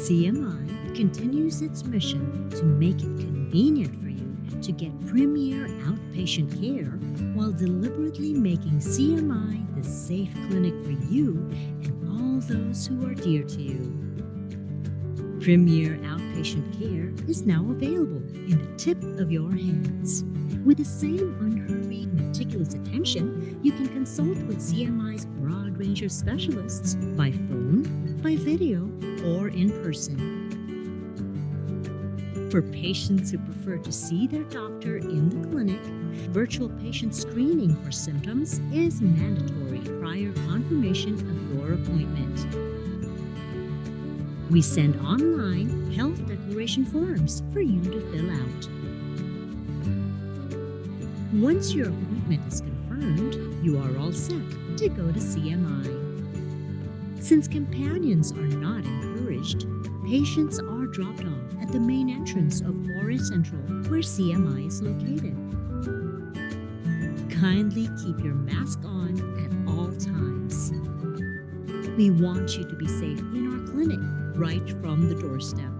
CMI continues its mission to make it convenient for you to get premier outpatient care while deliberately making CMI the safe clinic for you and all those who are dear to you. Premier outpatient care is now available in the tip of your hands. With the same unhurried, meticulous attention, you can consult with CMI's broad range of specialists by phone, by video, or in person. For patients who prefer to see their doctor in the clinic, virtual patient screening for symptoms is mandatory prior confirmation of your appointment. We send online health declaration forms for you to fill out. Once your appointment is confirmed, you are all set to go to CMI. Since companions are not encouraged, patients are dropped off at the main entrance of Ori Central, where CMI is located. Kindly keep your mask on at all times. We want you to be safe in our clinic, right from the doorstep.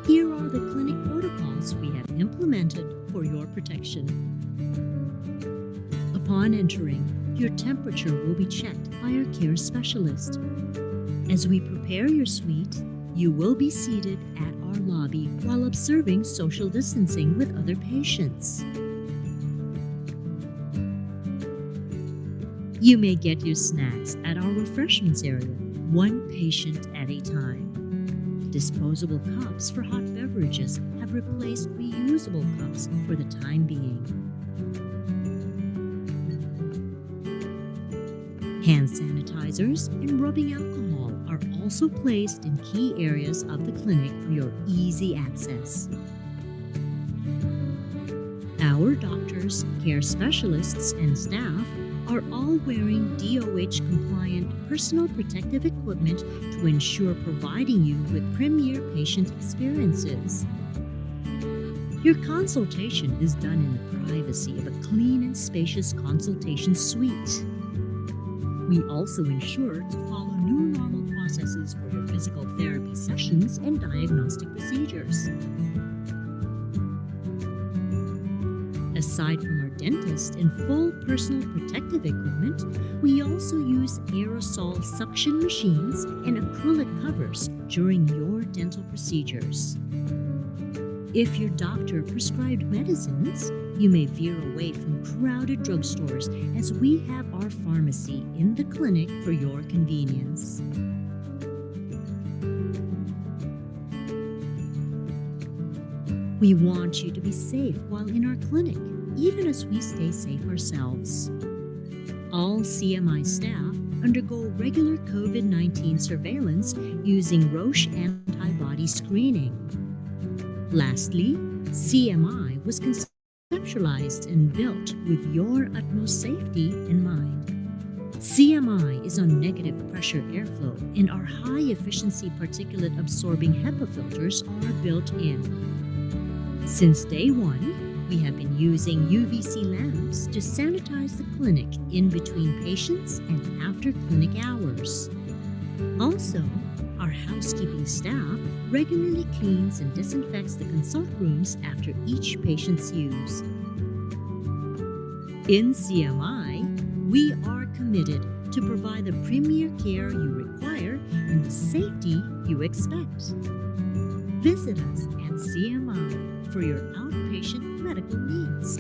Here are the clinic protocols we have implemented for your protection. Upon entering, your temperature will be checked by our care specialist. As we prepare your suite, you will be seated at our lobby while observing social distancing with other patients. You may get your snacks at our refreshments area, one patient at a time. Disposable cups for hot beverages have replaced reusable cups for the time being. Hand sanitizers and rubbing alcohol are also placed in key areas of the clinic for your easy access. Our doctors, care specialists, and staff are all wearing DOH-compliant personal protective equipment to ensure providing you with premier patient experiences. Your consultation is done in the privacy of a clean and spacious consultation suite. We also ensure to follow new normal processes for your physical therapy sessions and diagnostic procedures. Aside from our dentist and full personal protective equipment, we also use aerosol suction machines and acrylic covers during your dental procedures. If your doctor prescribed medicines, you may veer away from crowded drugstores as we have our pharmacy in the clinic for your convenience. We want you to be safe while in our clinic, even as we stay safe ourselves. All CMI staff undergo regular COVID-19 surveillance using Roche antibody screening. Lastly, CMI was conceptualized and built with your utmost safety in mind. CMI is on negative pressure airflow, and our high-efficiency particulate absorbing HEPA filters are built in. Since day one, we have been using UVC lamps to sanitize the clinic in between patients and after clinic hours. Also, our housekeeping staff regularly cleans and disinfects the consult rooms after each patient's use. In CMI, we are committed to provide the premier care you require and the safety you expect. Visit us at CMI for your outpatient medical needs.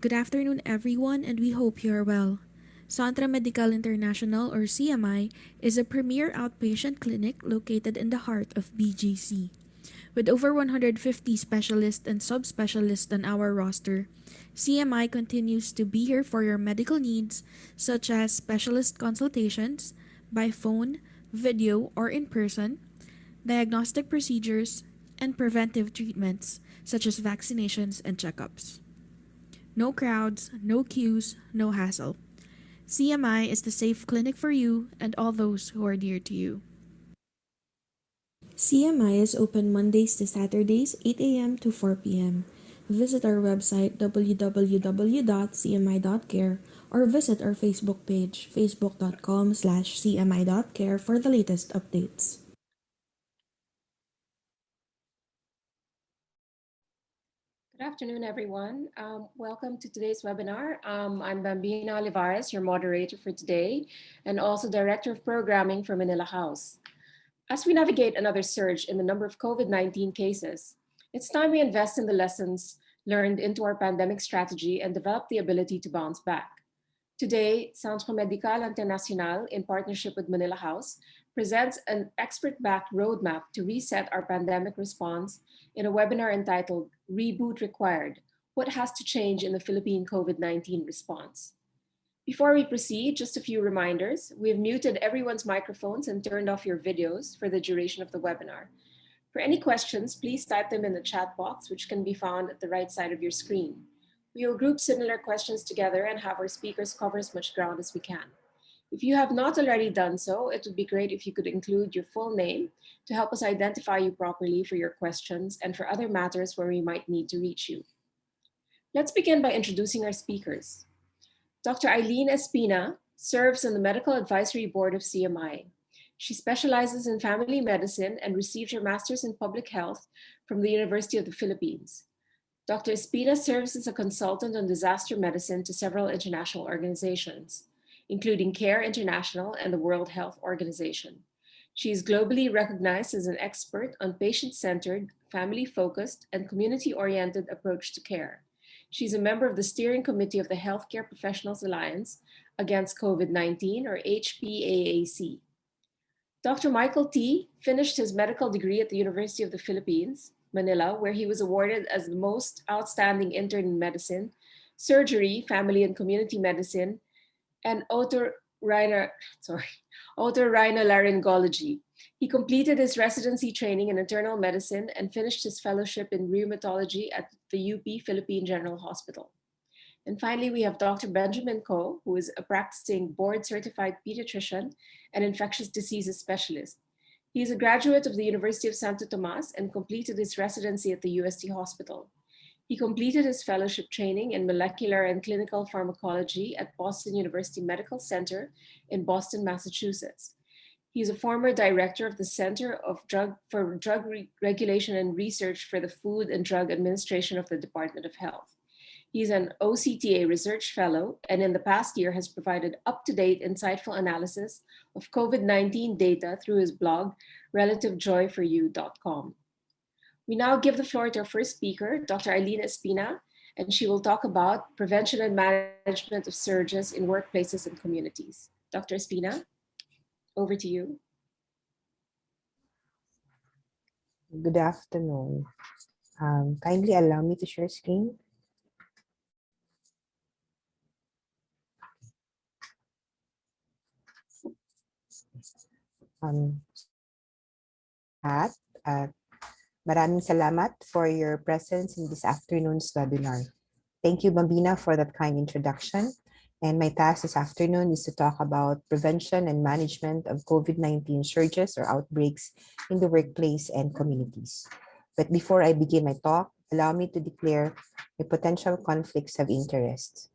Good afternoon, everyone, and we hope you are well. Centro Medical International, or CMI, is a premier outpatient clinic located in the heart of BGC. With over 150 specialists and subspecialists on our roster, CMI continues to be here for your medical needs, such as specialist consultations, by phone, video, or in person, diagnostic procedures, and preventive treatments, such as vaccinations and checkups. No crowds, no queues, no hassle. CMI is the safe clinic for you and all those who are dear to you. CMI is open Mondays to Saturdays, 8 a.m. to 4 p.m. Visit our website www.cmi.care or visit our Facebook page facebook.com/cmi.care for the latest updates. Good afternoon, everyone. Welcome to today's webinar. I'm Bambina Olivares, your moderator for today, and also Director of Programming for Manila House. As we navigate another surge in the number of COVID-19 cases, it's time we invest in the lessons learned into our pandemic strategy and develop the ability to bounce back. Today, Centre Médical International, in partnership with Manila House, presents an expert-backed roadmap to reset our pandemic response in a webinar entitled Reboot Required: What Has to Change in the Philippine COVID-19 Response? Before we proceed, just a few reminders. We have muted everyone's microphones and turned off your videos for the duration of the webinar. For any questions, please type them in the chat box, which can be found at the right side of your screen. We will group similar questions together and have our speakers cover as much ground as we can. If you have not already done so, it would be great if you could include your full name to help us identify you properly for your questions and for other matters where we might need to reach you. Let's begin by introducing our speakers. Dr. Aileen Espina serves on the Medical Advisory Board of CMI. She specializes in family medicine and received her master's in public health from the University of the Philippines. Dr. Espina serves as a consultant on disaster medicine to several international organizations, including CARE International and the World Health Organization. She is globally recognized as an expert on patient-centered, family-focused, and community-oriented approach to care. She's a member of the steering committee of the Healthcare Professionals Alliance Against COVID-19, or HPAAC. Dr. Michael T. finished his medical degree at the University of the Philippines, Manila, where he was awarded as the most outstanding intern in medicine, surgery, family and community medicine, and otorhinolaryngology. He completed his residency training in internal medicine and finished his fellowship in rheumatology at the UP Philippine General Hospital. And finally, we have Dr. Benjamin Ko, who is a practicing board-certified pediatrician and infectious diseases specialist. He is a graduate of the University of Santo Tomas and completed his residency at the UST Hospital. He completed his fellowship training in molecular and clinical pharmacology at Boston University Medical Center in Boston, Massachusetts. He is a former director of the Center for Drug Regulation and Research for the Food and Drug Administration of the Department of Health. He's an OCTA Research Fellow, and in the past year has provided up-to-date, insightful analysis of COVID-19 data through his blog, relativejoyforyou.com. We now give the floor to our first speaker, Dr. Aileen Espina, and she will talk about prevention and management of surges in workplaces and communities. Dr. Espina, over to you. Good afternoon. Kindly allow me to share screen. Maraming salamat for your presence in this afternoon's webinar. Thank you, Bambina, for that kind introduction. And my task this afternoon is to talk about prevention and management of COVID-19 surges or outbreaks in the workplace and communities. But before I begin my talk, allow me to declare the potential conflicts of interest.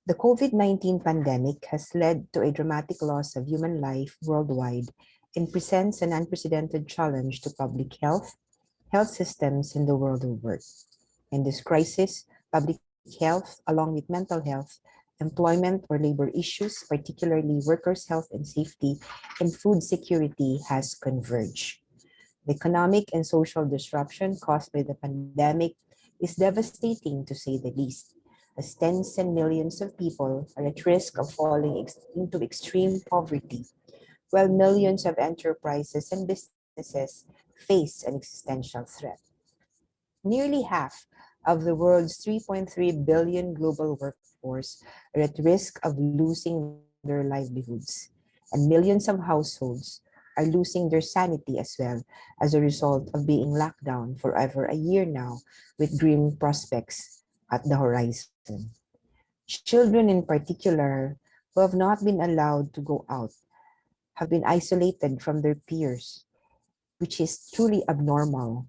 The COVID-19 pandemic has led to a dramatic loss of human life worldwide and presents an unprecedented challenge to public health, health systems, and the world of work. In this crisis, public health, along with mental health, employment or labor issues, particularly workers' health and safety, and food security has converged. The economic and social disruption caused by the pandemic is devastating, to say the least, as tens and millions of people are at risk of falling into extreme poverty, while millions of enterprises and businesses face an existential threat. Nearly half of the world's 3.3 billion global workforce are at risk of losing their livelihoods, and millions of households are losing their sanity as well as a result of being locked down for over a year now, with grim prospects at the horizon. Children in particular, who have not been allowed to go out, have been isolated from their peers, which is truly abnormal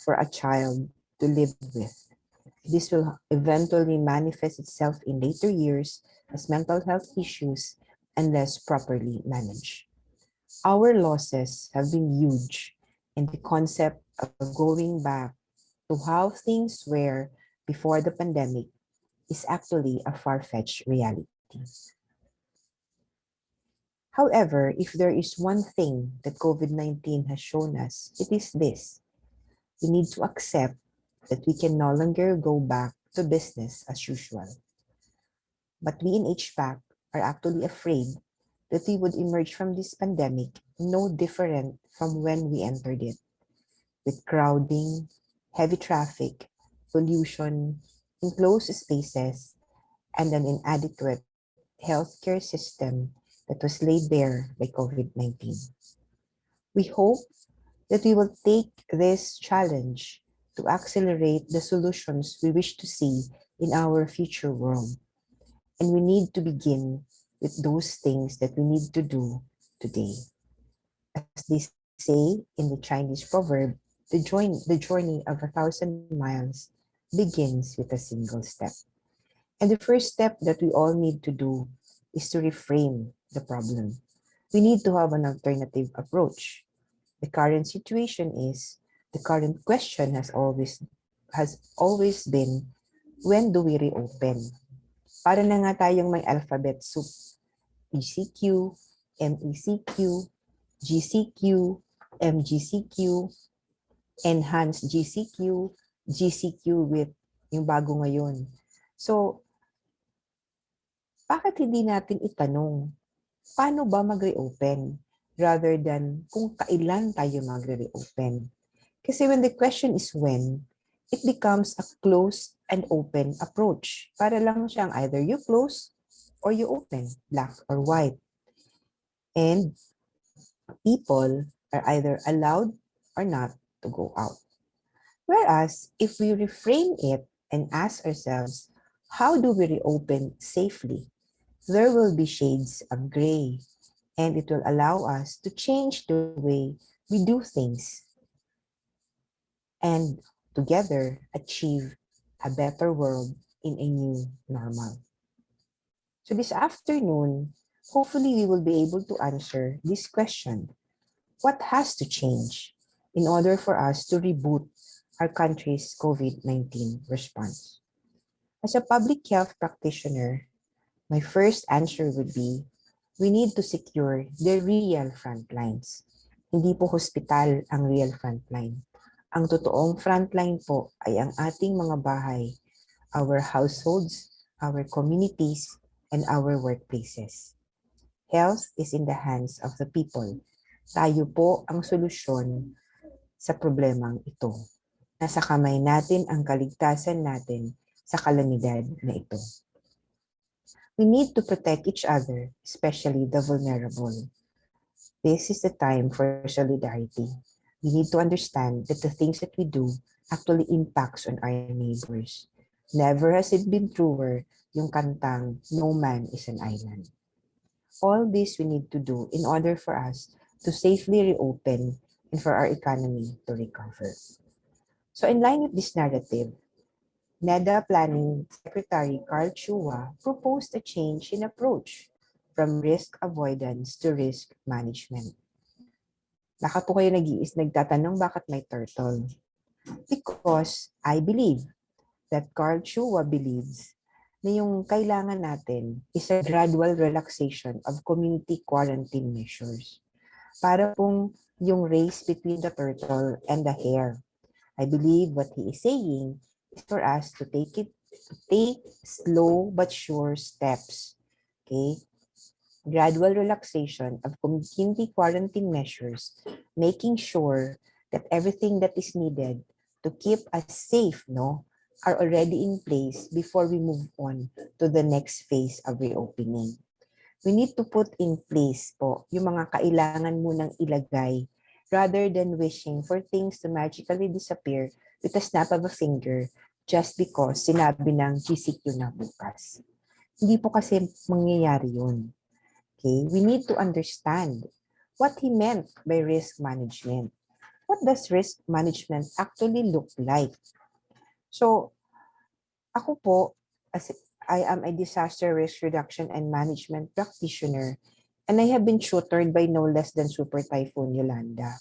for a child to live with. This will eventually manifest itself in later years as mental health issues unless properly managed. Our losses have been huge, and the concept of going back to how things were before the pandemic is actually a far-fetched reality. However, if there is one thing that COVID-19 has shown us, it is this. We need to accept that we can no longer go back to business as usual. But we in HPAAC are actually afraid that we would emerge from this pandemic no different from when we entered it, with crowding, heavy traffic, pollution, enclosed spaces, and an inadequate healthcare system that was laid bare by COVID-19. We hope that we will take this challenge to accelerate the solutions we wish to see in our future world. And we need to begin with those things that we need to do today. As they say in the Chinese proverb, the journey of 1,000 miles begins with a single step. And the first step that we all need to do is to reframe the problem. We need to have an alternative approach. The current situation is, the current question has always been, when do we reopen? Para na nga tayong may alphabet soup. ECQ, MECQ, GCQ, MGCQ, enhanced GCQ, GCQ with yung bago ngayon. So, bakit hindi natin itanong, paano ba mag-reopen rather than kung kailan tayo mag-reopen? Kasi when the question is when, it becomes a closed and open approach. Para lang siyang either you close or you open, black or white. And people are either allowed or not to go out. Whereas, if we reframe it and ask ourselves, how do we reopen safely? There will be shades of gray, and it will allow us to change the way we do things and together achieve a better world in a new normal. So this afternoon, hopefully we will be able to answer this question. What has to change in order for us to reboot our country's COVID-19 response? As a public health practitioner, my first answer would be, we need to secure the real front lines. Hindi po hospital ang real front line. Ang totoong frontline po ay ang ating mga bahay, our households, our communities, and our workplaces. Health is in the hands of the people. Tayo po ang solusyon sa problemang ito. Nasa kamay natin ang kaligtasan natin sa kalamidad na ito. We need to protect each other, especially the vulnerable. This is the time for solidarity. We need to understand that the things that we do actually impacts on our neighbors. Never has it been truer yung kantang, no man is an island. All this we need to do in order for us to safely reopen and for our economy to recover. So in line with this narrative, NEDA Planning Secretary Carl Chua proposed a change in approach from risk avoidance to risk management. Baka po kayo nagtatanong bakit may turtle? Because I believe that Carl Chua believes na yung kailangan natin is a gradual relaxation of community quarantine measures. Para pong yung race between the turtle and the hare. I believe what he is saying is for us to take slow but sure steps. Okay? Gradual relaxation of community quarantine measures, making sure that everything that is needed to keep us safe, are already in place before we move on to the next phase of reopening. We need to put in place po yung mga kailangan munang ilagay rather than wishing for things to magically disappear with a snap of a finger just because sinabi ng GCQ na bukas. Hindi po kasi mangyayari yun. Okay, we need to understand what he meant by risk management. What does risk management actually look like? So, ako po, as I am a disaster risk reduction and management practitioner, and I have been tutored by no less than Super Typhoon Yolanda.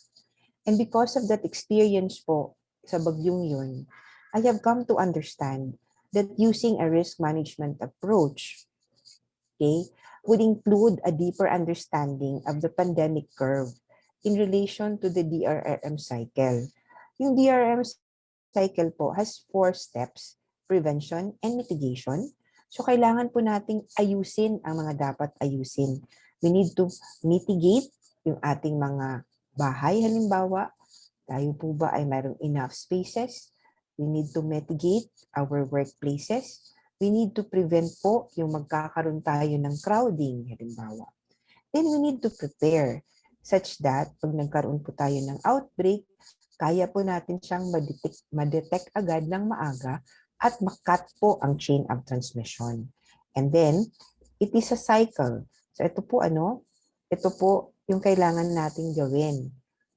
And because of that experience po sa bagyong yun, I have come to understand that using a risk management approach, okay, would include a deeper understanding of the pandemic curve in relation to the DRRM cycle. Yung DRRM cycle po has 4 steps: prevention and mitigation. So kailangan po nating ayusin ang mga dapat ayusin. We need to mitigate yung ating mga bahay halimbawa. Tayo po ba ay mayroong enough spaces? We need to mitigate our workplaces. We need to prevent po yung magkakaroon tayo ng crowding halimbawa. Then we need to prepare such that pag nagkaroon po tayo ng outbreak, kaya po natin siyang ma-detect agad ng maaga at makat po ang chain of transmission. And then, it is a cycle. So ito po ito po yung kailangan nating gawin.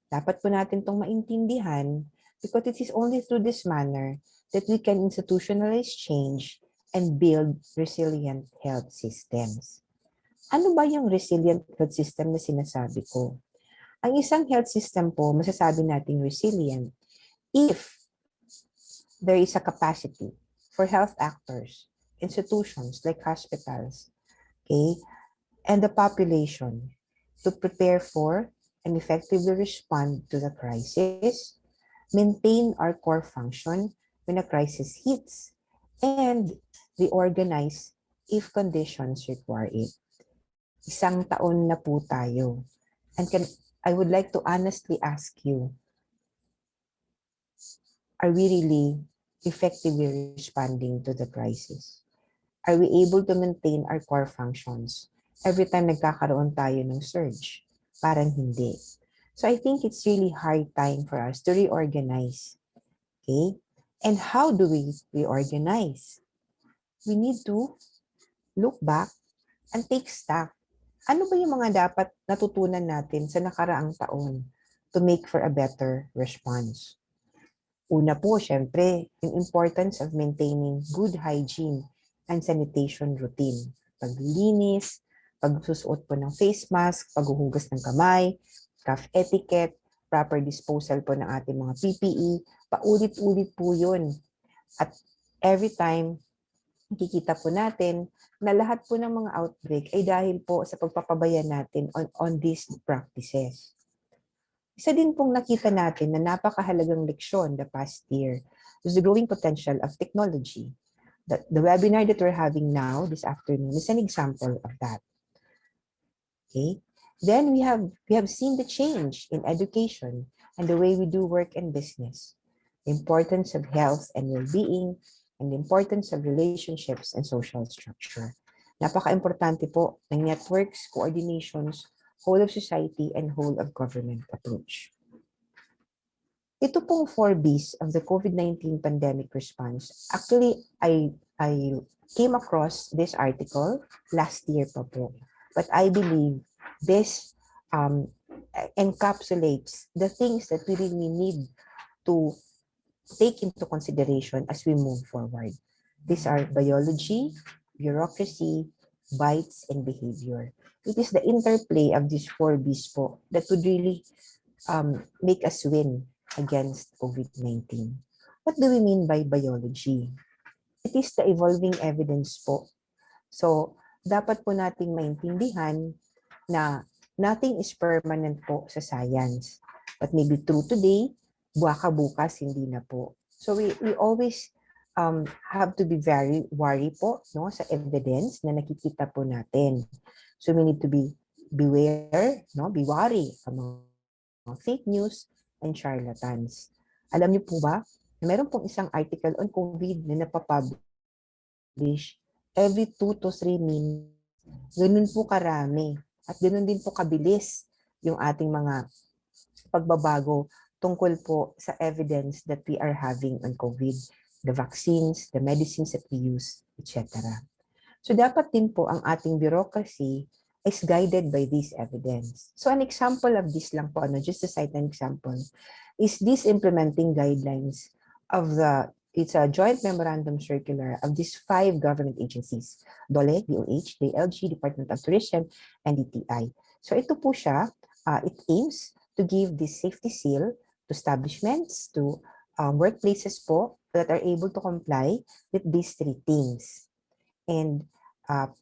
Dapat po natin itong maintindihan because it is only through this manner that we can institutionalize change and build resilient health systems. Ano ba yung resilient health system na sinasabi ko? Ang isang health system po, masasabi nating resilient if there is a capacity for health actors, institutions like hospitals, okay, and the population to prepare for and effectively respond to the crisis, maintain our core function when a crisis hits, and reorganize if conditions require it. Isang taon na po tayo. And I would like to honestly ask you, are we really effectively responding to the crisis? Are we able to maintain our core functions every time nagkakaroon tayo ng surge? Parang hindi. So I think it's really high time for us to reorganize. Okay? And how do we reorganize? We need to look back and take stock. Ano ba yung mga dapat natutunan natin sa nakaraang taon to make for a better response? Una po, syempre, yung importance of maintaining good hygiene and sanitation routine. Paglilinis, pagsusuot po ng face mask, paghuhugas ng kamay, cough etiquette, proper disposal po ng ating mga PPE, paulit-ulit po yun. At every time, nakikita po natin na lahat po ng mga outbreak ay dahil po sa pagpapabaya natin on these practices. Isa din pong nakita natin na napakahalagang leksyon the past year is the growing potential of technology. The webinar that we're having now this afternoon is an example of that. Okay? Then we have seen the change in education and the way we do work and business. The importance of health and well-being, and the importance of relationships and social structure. Napaka-importante po ng networks, coordinations, whole of society, and whole of government approach. Ito pong 4Bs of the COVID-19 pandemic response. Actually, I came across this article last year pa po. But I believe this encapsulates the things that we really need to take into consideration as we move forward. These are biology, bureaucracy, bites, and behavior. It is the interplay of these 4Bs po that would really make us win against COVID-19. What do we mean by biology? It is the evolving evidence po. So, dapat po nating maintindihan na nothing is permanent po sa science. What may be true today, baka bukas hindi na po. So we always have to be very wary po sa evidence na nakikita po natin. So we need to beware, be wary of mga fake news and charlatans. Alam niyo po ba, meron pong isang article on COVID na napapublish every 2 to 3 minutes. Ganun po karami. At ganun din po kabilis yung ating mga pagbabago tungkol po sa evidence that we are having on COVID, the vaccines, the medicines that we use, etc. So dapat din po ang ating bureaucracy is guided by this evidence. So an example of this lang po, just to cite an example, is this implementing guidelines of it's a joint memorandum circular of these 5 government agencies, DOLE, DOH, DLG, Department of Tourism, and DTI. So ito po siya, it aims to give this safety seal to establishments, to workplaces po that are able to comply with these 3 things. And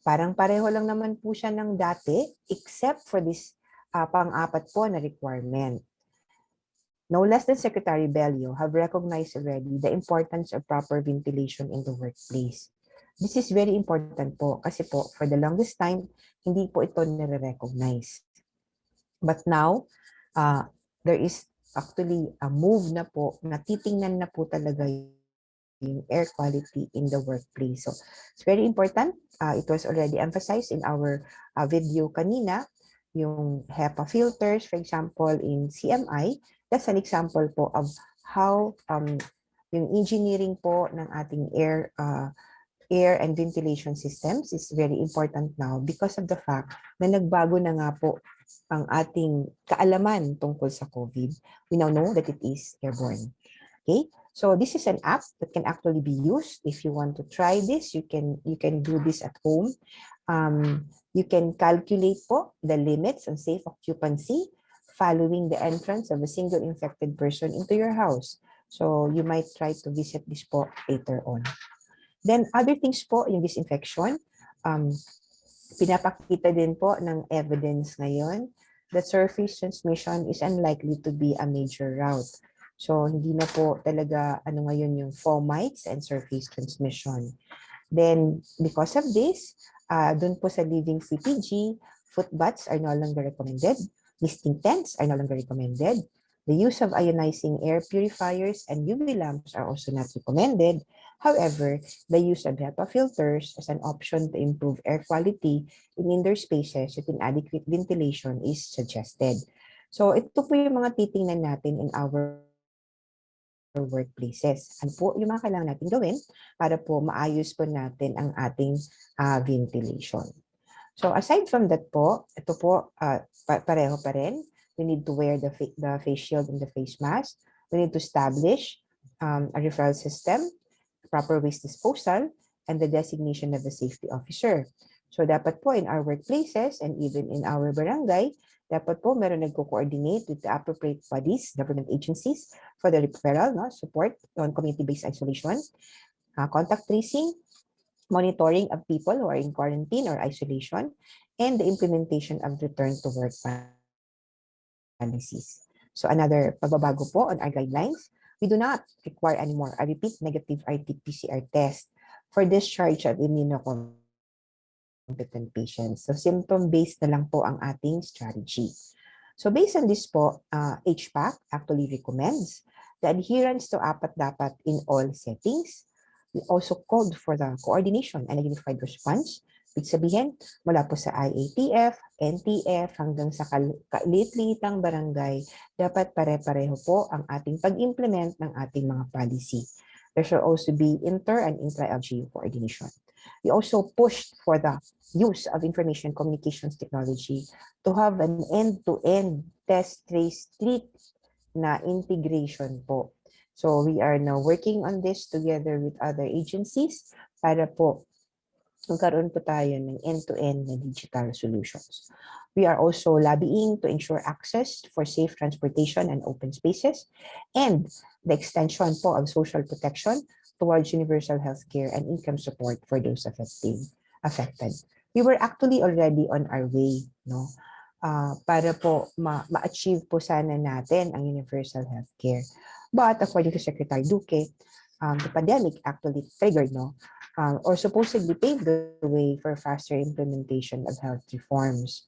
parang pareho lang naman po siya ng dati, except for this pang-apat po na requirement. No less than Secretary Bello have recognized already the importance of proper ventilation in the workplace. This is very important po kasi po for the longest time, hindi po ito nire-recognize. But now, there is actually a move na po na titingnan na po talaga yung air quality in the workplace. So it's very important. It was already emphasized in our video kanina, yung HEPA filters, for example, in CMI. That's an example po of how yung engineering po ng ating air and ventilation systems is very important now because of the fact na nagbago na nga po ang ating kaalaman tungkol sa COVID. We now know that it is airborne. Okay, so this is an app that can actually be used. If you want to try this, you can do this at home. You can calculate po the limits on safe occupancy following the entrance of a single infected person into your house. So you might try to visit this po later on. Then other things po, yung disinfection, pinapakita din po ng evidence ngayon that surface transmission is unlikely to be a major route. So hindi na po talaga ngayon yung fomites and surface transmission. Then because of this, dun po sa living CPG, foot baths are no longer recommended. Misting tents are no longer recommended. The use of ionizing air purifiers and UV lamps are also not recommended. However, the use of HEPA filters as an option to improve air quality in indoor spaces with inadequate ventilation is suggested. So ito po yung mga titingnan natin in our workplaces. Ano po yung mga kailangan natin gawin para po maayos po natin ang ating ventilation. So aside from that po, ito po pareho pa rin. We need to wear the face shield and the face mask. We need to establish a referral system, proper waste disposal, and the designation of a safety officer. So dapat po in our workplaces and even in our barangay, dapat po meron nagko-coordinate with the appropriate bodies, government agencies for the referral, support on community-based isolation, contact tracing, monitoring of people who are in quarantine or isolation, and the implementation of return to work policies. So another pagbabago po on our guidelines, we do not require anymore a repeat negative RT-PCR test for discharge of immunocompetent patients. So symptom-based na lang po ang ating strategy. So based on this po, HPAAC actually recommends the adherence to apat dapat in all settings. We also called for the coordination and a unified response. Ibig sabihin, mula po sa IATF, NTF, hanggang sa liit-liitang barangay, dapat pare-pareho po ang ating pag-implement ng ating mga policy. There should also be inter- and intra-LGU coordination. We also pushed for the use of information communications technology to have an end-to-end test, trace, treat na integration po. So we are now working on this together with other agencies para po magkaroon po tayo ng end-to-end na digital solutions. We are also lobbying to ensure access for safe transportation and open spaces and the extension po of social protection towards universal healthcare and income support for those affected. We were actually already on our way, para po ma-achieve po sana natin ang universal healthcare. But according to Secretary Duque, the pandemic actually triggered, or supposedly paved the way for faster implementation of health reforms.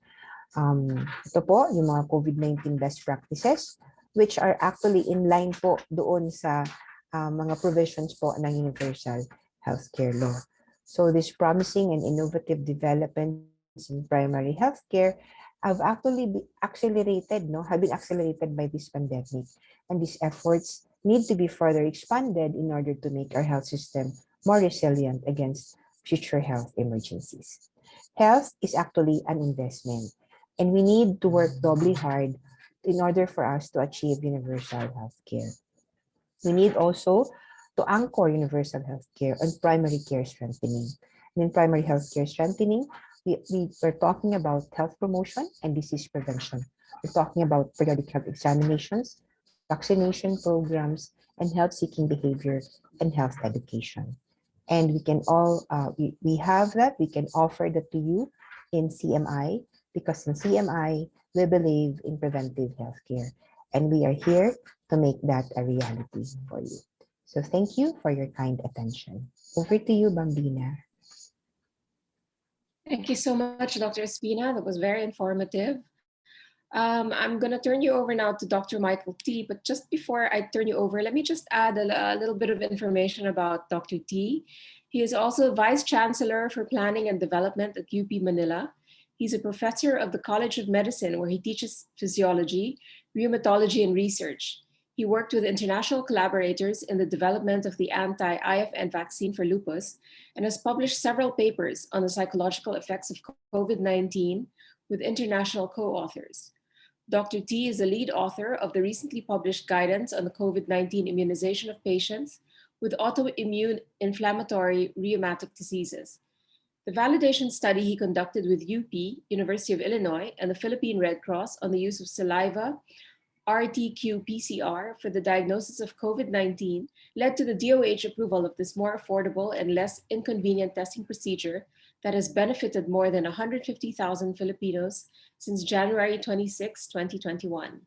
Ito po, yung mga COVID-19 best practices, which are actually in line po doon sa mga provisions po ng universal healthcare law. So these promising and innovative developments in primary healthcare have actually been accelerated by this pandemic. And these efforts need to be further expanded in order to make our health system more resilient against future health emergencies. Health is actually an investment, and we need to work doubly hard in order for us to achieve universal health care. We need also to anchor universal health care on primary care strengthening. And in primary health care strengthening, we're talking about health promotion and disease prevention. We're talking about periodic health examinations, vaccination programs, and health-seeking behavior and health education. And we can we have that, we can offer that to you in CMI, because in CMI, we believe in preventive healthcare. And we are here to make that a reality for you. So thank you for your kind attention. Over to you, Bambina. Thank you so much, Dr. Espina. That was very informative. I'm going to turn you over now to Dr. Michael T. But just before I turn you over, let me just add a little bit of information about Dr. T. He is also Vice Chancellor for Planning and Development at UP Manila. He's a professor of the College of Medicine, where he teaches physiology, rheumatology, and research. He worked with international collaborators in the development of the anti-IFN vaccine for lupus and has published several papers on the psychological effects of COVID-19 with international co-authors. Dr. T is the lead author of the recently published guidance on the COVID-19 immunization of patients with autoimmune inflammatory rheumatic diseases. The validation study he conducted with UP, University of Illinois, and the Philippine Red Cross on the use of saliva RT-qPCR for the diagnosis of COVID-19 led to the DOH approval of this more affordable and less inconvenient testing procedure that has benefited more than 150,000 Filipinos since January 26, 2021.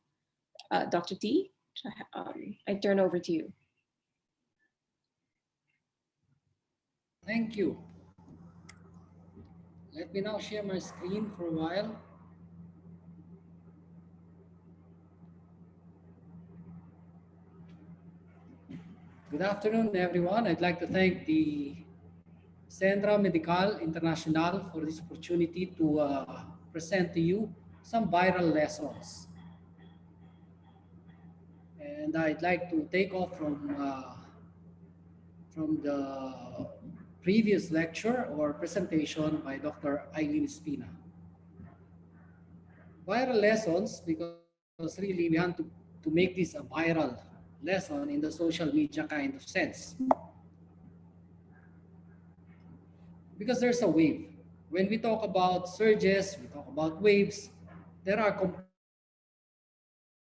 Dr. T, I turn over to you. Thank you. Let me now share my screen for a while. Good afternoon, everyone. I'd like to thank the Centro Medical Internacional for this opportunity to present to you some viral lessons. And I'd like to take off from the previous lecture or presentation by Dr. Aileen Espina. Viral lessons, because really we want to make this a viral lesson in the social media kind of sense. Because there's a wave. When we talk about surges, we talk about waves, there are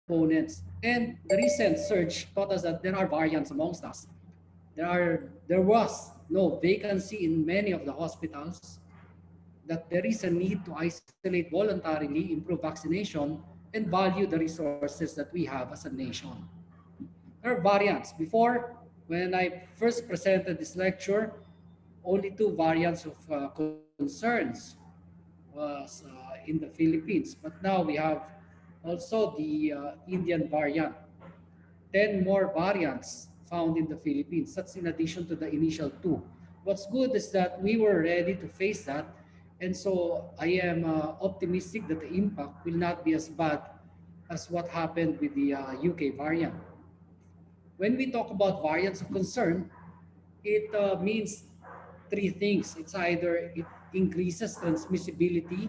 components. And the recent surge taught us that there are variants amongst us. There was no vacancy in many of the hospitals, that there is a need to isolate voluntarily, improve vaccination, and value the resources that we have as a nation. There are variants. Before, when I first presented this lecture, only two variants of concerns was in the Philippines. But now we have also the Indian variant. 10 more variants found in the Philippines. That's in addition to the initial two. What's good is that we were ready to face that. And so I am optimistic that the impact will not be as bad as what happened with the UK variant. When we talk about variants of concern, it means three things. It's either it increases transmissibility,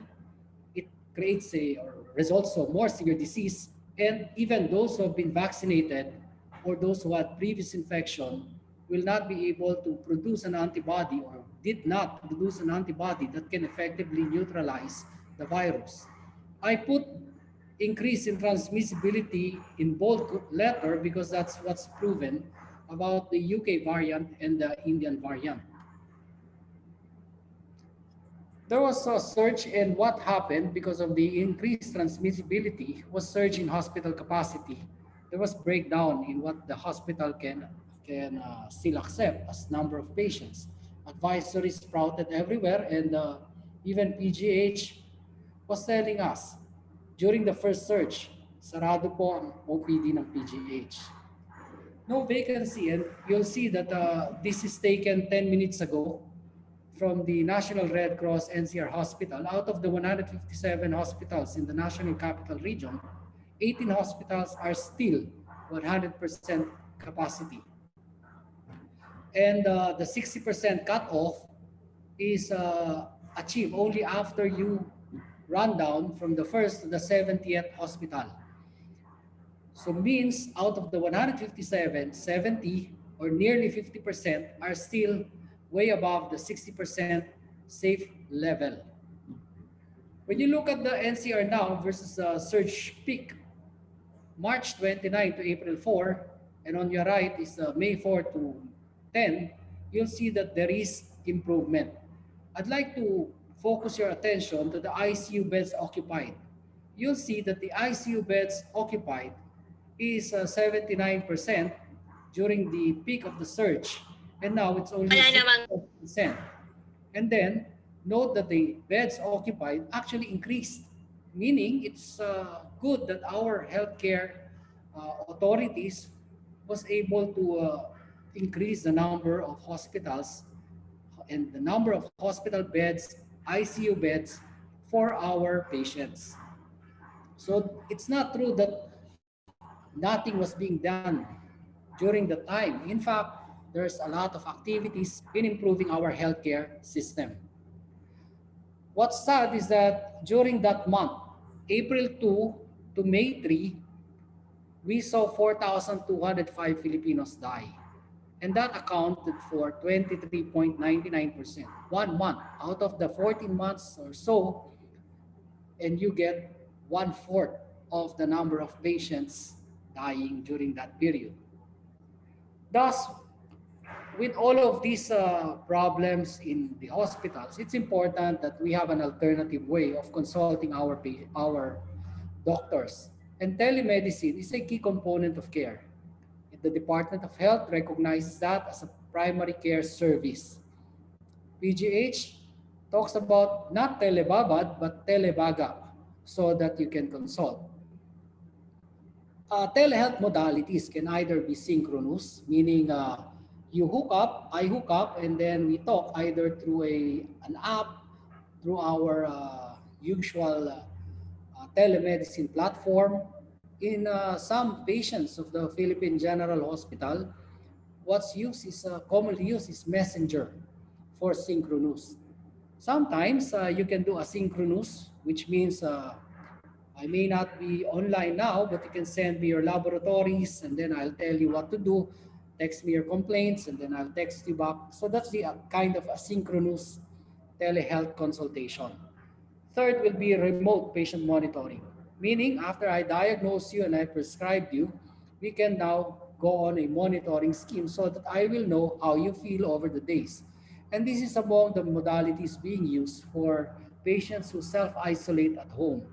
it creates or results of more severe disease, and even those who have been vaccinated or those who had previous infection will not be able to produce an antibody or did not produce an antibody that can effectively neutralize the virus. I put increase in transmissibility in bold letter because that's what's proven about the UK variant and the Indian variant. There was a surge, and what happened because of the increased transmissibility was surge in hospital capacity. There was breakdown in what the hospital can still accept as number of patients. Advisories sprouted everywhere, and even PGH was telling us during the first surge, sarado po ang OPD ng PGH. No vacancy, and you'll see that this is taken 10 minutes ago from the National Red Cross NCR Hospital. Out of the 157 hospitals in the National Capital Region, 18 hospitals are still 100% capacity. And the 60% cutoff is achieved only after you run down from the first to the 70th hospital. So means out of the 157, 70 or nearly 50% are still way above the 60% safe level. When you look at the NCR now versus surge peak, March 29 to April 4, and on your right is May 4 to 10, you'll see that there is improvement. I'd like to focus your attention to the ICU beds occupied. You'll see that the ICU beds occupied is 79% during the peak of the surge, and now it's only 60%. And then note that the beds occupied actually increased, meaning it's good that our healthcare authorities was able to increase the number of hospitals and the number of hospital beds, ICU beds for our patients. So it's not true that nothing was being done during the time. In fact, there's a lot of activities in improving our healthcare system. What's sad is that during that month, April 2 to May 3, we saw 4,205 Filipinos die. And that accounted for 23.99%. 1 month out of the 14 months or so, and you get 1/4 of the number of patients dying during that period. Thus, with all of these problems in the hospitals, it's important that we have an alternative way of consulting our doctors. And telemedicine is a key component of care. The Department of Health recognizes that as a primary care service. PGH talks about not telebabad but telebaga so that you can consult. Telehealth modalities can either be synchronous, meaning you hook up, I hook up, and then we talk either through an app, through our usual telemedicine platform. In some patients of the Philippine General Hospital, what's used is commonly used is Messenger for synchronous. Sometimes you can do asynchronous, which means I may not be online now, but you can send me your laboratories and then I'll tell you what to do. Text me your complaints and then I'll text you back. So that's the kind of asynchronous telehealth consultation. Third will be remote patient monitoring, meaning after I diagnose you and I prescribe you, we can now go on a monitoring scheme so that I will know how you feel over the days. And this is among the modalities being used for patients who self-isolate at home.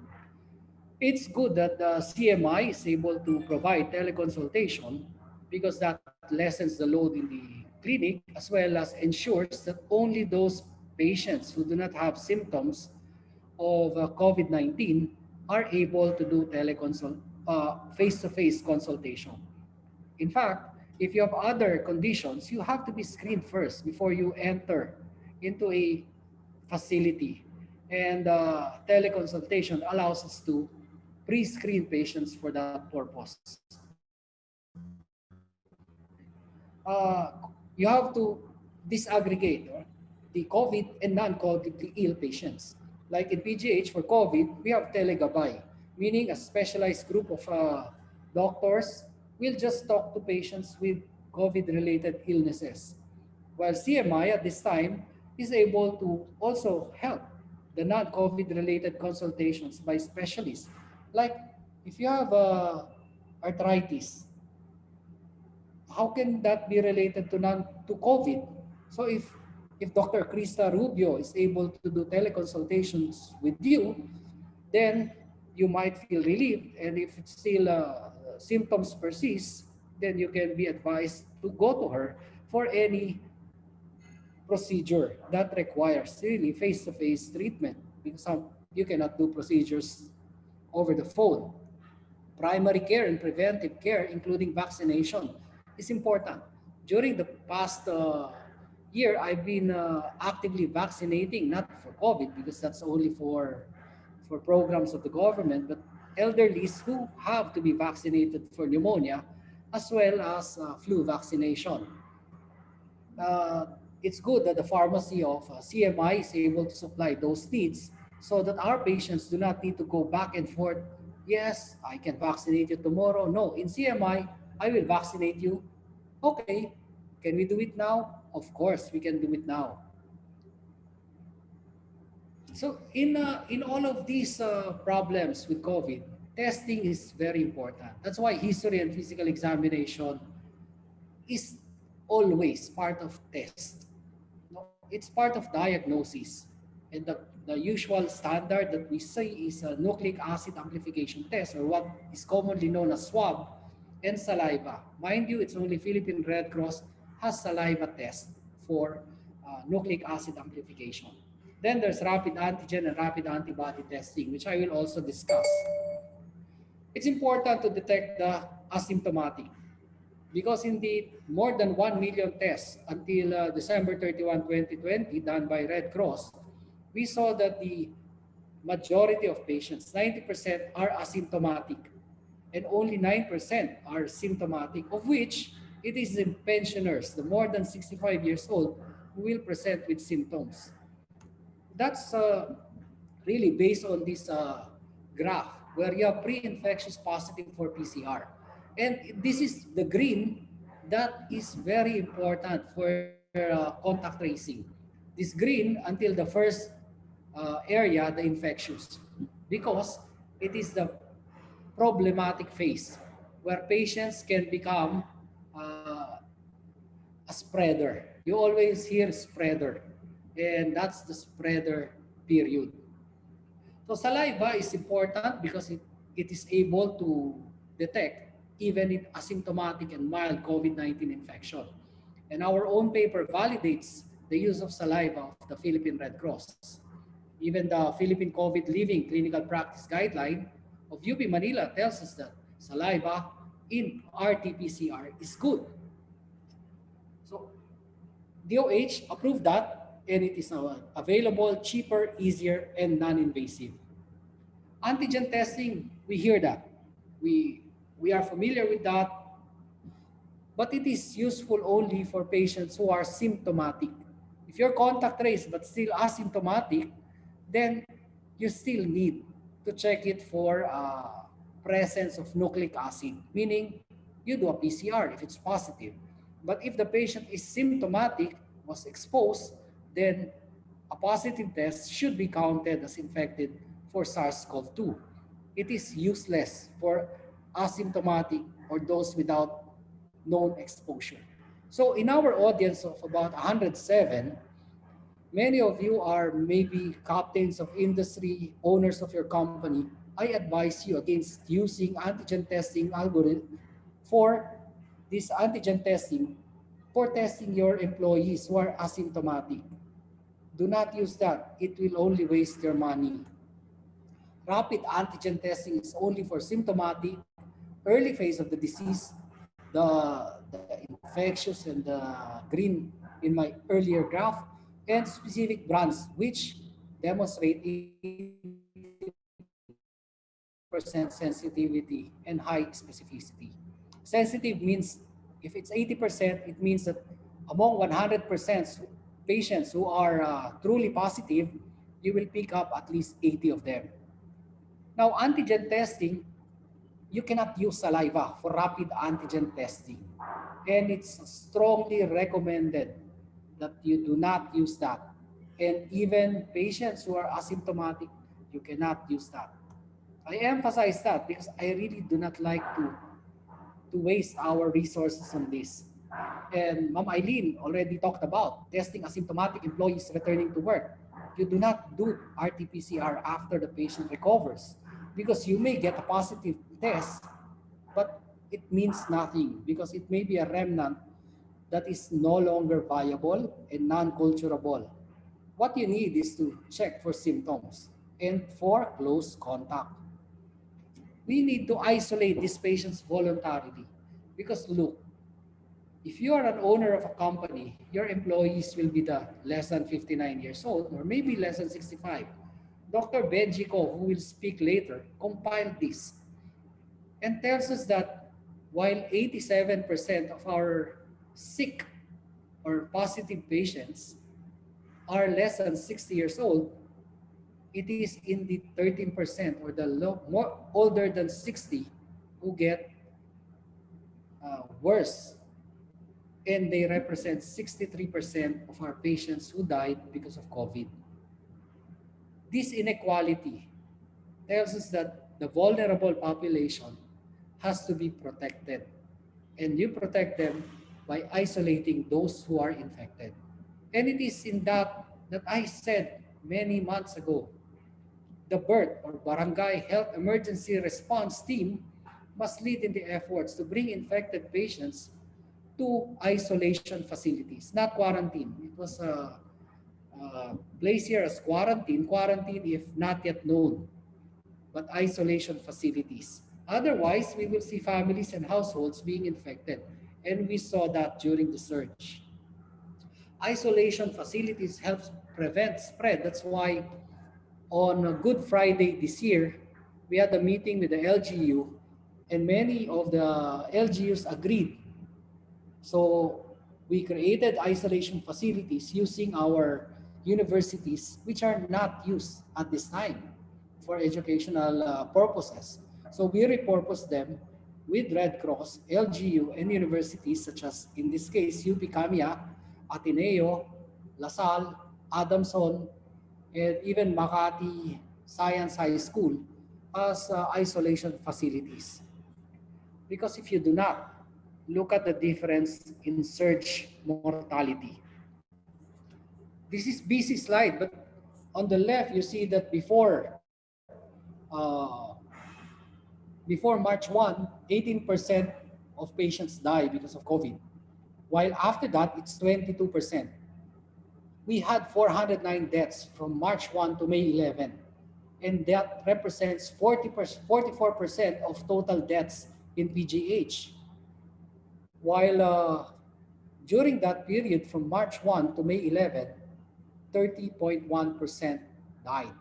It's good that the CMI is able to provide teleconsultation because that lessens the load in the clinic as well as ensures that only those patients who do not have symptoms of COVID-19 are able to do face-to-face consultation. In fact, if you have other conditions, you have to be screened first before you enter into a facility. And teleconsultation allows us to pre-screen patients for that purpose. You have to disaggregate the COVID and non-COVID ill patients. Like in PGH for COVID, we have telegabay, meaning a specialized group of doctors will just talk to patients with COVID-related illnesses. While CMI at this time is able to also help the non-COVID related consultations by specialists. Like if you have arthritis, how can that be related to COVID? So if Dr. Krista Rubio is able to do teleconsultations with you, then you might feel relieved. And if it's still symptoms persist, then you can be advised to go to her for any procedure that requires really face-to-face treatment because you cannot do procedures over the phone. Primary care and preventive care, including vaccination, is important. During the past year, I've been actively vaccinating, not for COVID because that's only for programs of the government, but elderlies who have to be vaccinated for pneumonia as well as flu vaccination. it's good that the pharmacy of CMI is able to supply those needs so that our patients do not need to go back and forth. Yes, I can vaccinate you tomorrow. No, in CMI, I will vaccinate you. Okay, can we do it now? Of course, we can do it now. So in all of these problems with COVID, testing is very important. That's why history and physical examination is always part of test. No, it's part of diagnosis. And the usual standard that we say is a nucleic acid amplification test, or what is commonly known as swab, and saliva. Mind you, it's only Philippine Red Cross has saliva test for nucleic acid amplification. Then there's rapid antigen and rapid antibody testing, which I will also discuss. It's important to detect the asymptomatic because indeed more than 1 million tests until December 31, 2020 done by Red Cross, we saw that the majority of patients, 90% are asymptomatic and only 9% are symptomatic, of which it is in pensioners, the more than 65 years old, who will present with symptoms. That's really based on this graph where you have pre-infectious positive for PCR. And this is the green that is very important for contact tracing. This green until the first area, the infectious, because it is the problematic phase where patients can become a spreader. You always hear spreader, and that's the spreader period. So saliva is important because it is able to detect even in asymptomatic and mild COVID-19 infection. And our own paper validates the use of saliva of the Philippine Red Cross. Even the Philippine COVID Living Clinical Practice Guideline of UP Manila tells us that saliva in RT-PCR is good. So DOH approved that, and it is available, cheaper, easier, and non-invasive. Antigen testing, we hear that. We are familiar with that, but it is useful only for patients who are symptomatic. If you're contact traced but still asymptomatic, then you still need to check it for presence of nucleic acid, meaning you do a PCR if it's positive. But if the patient is symptomatic, was exposed, then a positive test should be counted as infected for SARS-CoV-2. It is useless for asymptomatic or those without known exposure. So in our audience of about 107, many of you are maybe captains of industry, owners of your company. I advise you against using antigen testing algorithm for this antigen testing for testing your employees who are asymptomatic. Do not use that. It will only waste your money. Rapid antigen testing is only for symptomatic, early phase of the disease, the infectious and the green in my earlier graph, and specific brands which demonstrate 80% sensitivity and high specificity. Sensitive means if it's 80%, it means that among 100% patients who are truly positive, you will pick up at least 80 of them. Now, antigen testing, you cannot use saliva for rapid antigen testing. And it's strongly recommended that you do not use that. And even patients who are asymptomatic, you cannot use that. I emphasize that because I really do not like to waste our resources on this. And Ma'am Aileen already talked about testing asymptomatic employees returning to work. You do not do RT-PCR after the patient recovers because you may get a positive test, but it means nothing because it may be a remnant that is no longer viable and non-culturable. What you need is to check for symptoms and for close contact. We need to isolate these patients voluntarily because look, if you are an owner of a company, your employees will be the less than 59 years old or maybe less than 65. Dr. Benjico, who will speak later, compiled this and tells us that while 87% of our sick or positive patients are less than 60 years old, it is in the 13% or the more older than 60 who get worse, and they represent 63% of our patients who died because of COVID. This inequality tells us that the vulnerable population has to be protected, and you protect them by isolating those who are infected. And it is in that I said many months ago, the BERT or Barangay Health Emergency Response Team must lead in the efforts to bring infected patients to isolation facilities, not quarantine. It was placed here as quarantine if not yet known, but isolation facilities. Otherwise, we will see families and households being infected. And we saw that during the surge. Isolation facilities help prevent spread. That's why on Good Friday this year, we had a meeting with the LGU, and many of the LGUs agreed. So we created isolation facilities using our universities, which are not used at this time for educational purposes. So we repurpose them with Red Cross, LGU, and universities such as, in this case, UP Camia, Ateneo, LaSalle, Adamson, and even Makati Science High School as isolation facilities. Because if you do not, look at the difference in surge mortality. This is busy slide, but on the left, you see that before March 1, 18% of patients die because of COVID. While after that, it's 22%. We had 409 deaths from March 1 to May 11, and that represents 44% of total deaths in PGH. While during that period from March 1 to May 11, 30.1% died.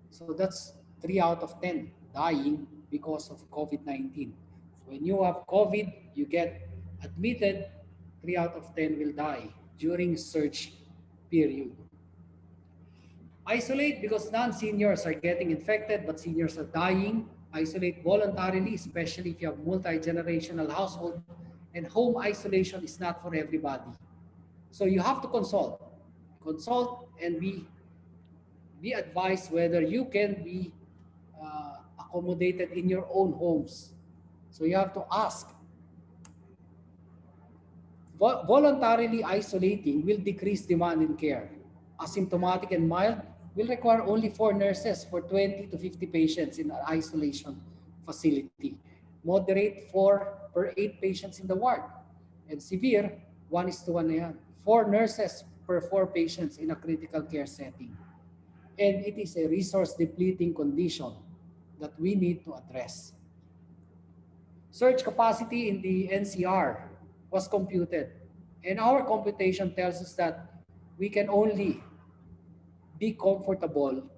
So that's 3 out of 10 dying because of COVID-19. When you have COVID, you get admitted, 3 out of 10 will die during surge period. Isolate because non-seniors are getting infected but seniors are dying. Isolate voluntarily, especially if you have multi-generational household, and home isolation is not for everybody. So you have to consult and be advised whether you can be accommodated in your own homes. So you have to ask. Voluntarily isolating will decrease demand in care. Asymptomatic and mild will require only 4 nurses for 20 to 50 patients in an isolation facility. Moderate 4 per 8 patients in the ward. And severe, 1:1 na yan. 4 nurses per 4 patients in a critical care setting. And it is a resource depleting condition that we need to address. Surge capacity in the NCR was computed. And our computation tells us that we can only be comfortable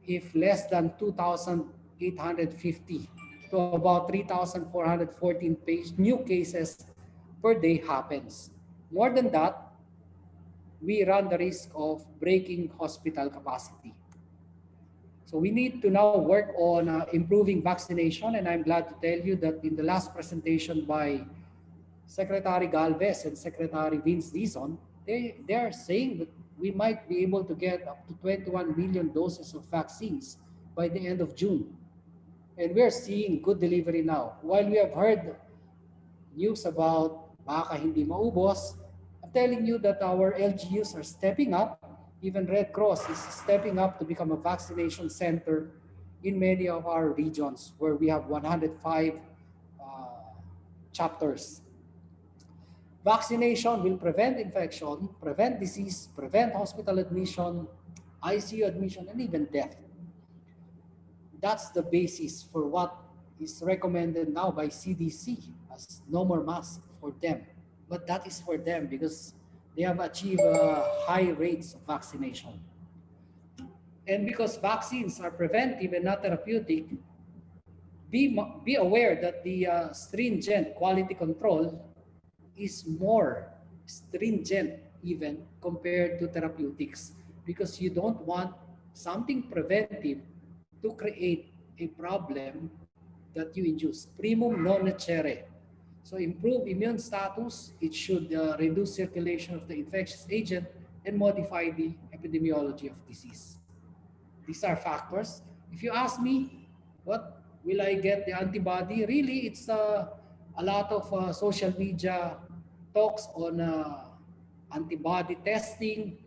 if less than 2,850 to about 3,414 new cases per day happens. More than that, we run the risk of breaking hospital capacity. So we need to now work on improving vaccination, and I'm glad to tell you that in the last presentation by Secretary Galvez and Secretary Vince Dizon, they are saying that we might be able to get up to 21 million doses of vaccines by the end of June. And we're seeing good delivery now. While we have heard news about baka hindi maubos, I'm telling you that our LGUs are stepping up. Even Red Cross is stepping up to become a vaccination center in many of our regions where we have 105 chapters. Vaccination will prevent infection, prevent disease, prevent hospital admission, ICU admission, and even death. That's the basis for what is recommended now by CDC as no more mask for them. But that is for them because they have achieved high rates of vaccination. And because vaccines are preventive and not therapeutic, be aware that the stringent quality control is more stringent even compared to therapeutics, because you don't want something preventive to create a problem that you induce. Primum non nocere. So improve immune status, it should reduce circulation of the infectious agent and modify the epidemiology of disease. These are factors. If you ask me, what will I get the antibody? Really, it's a lot of social media talks on antibody testing,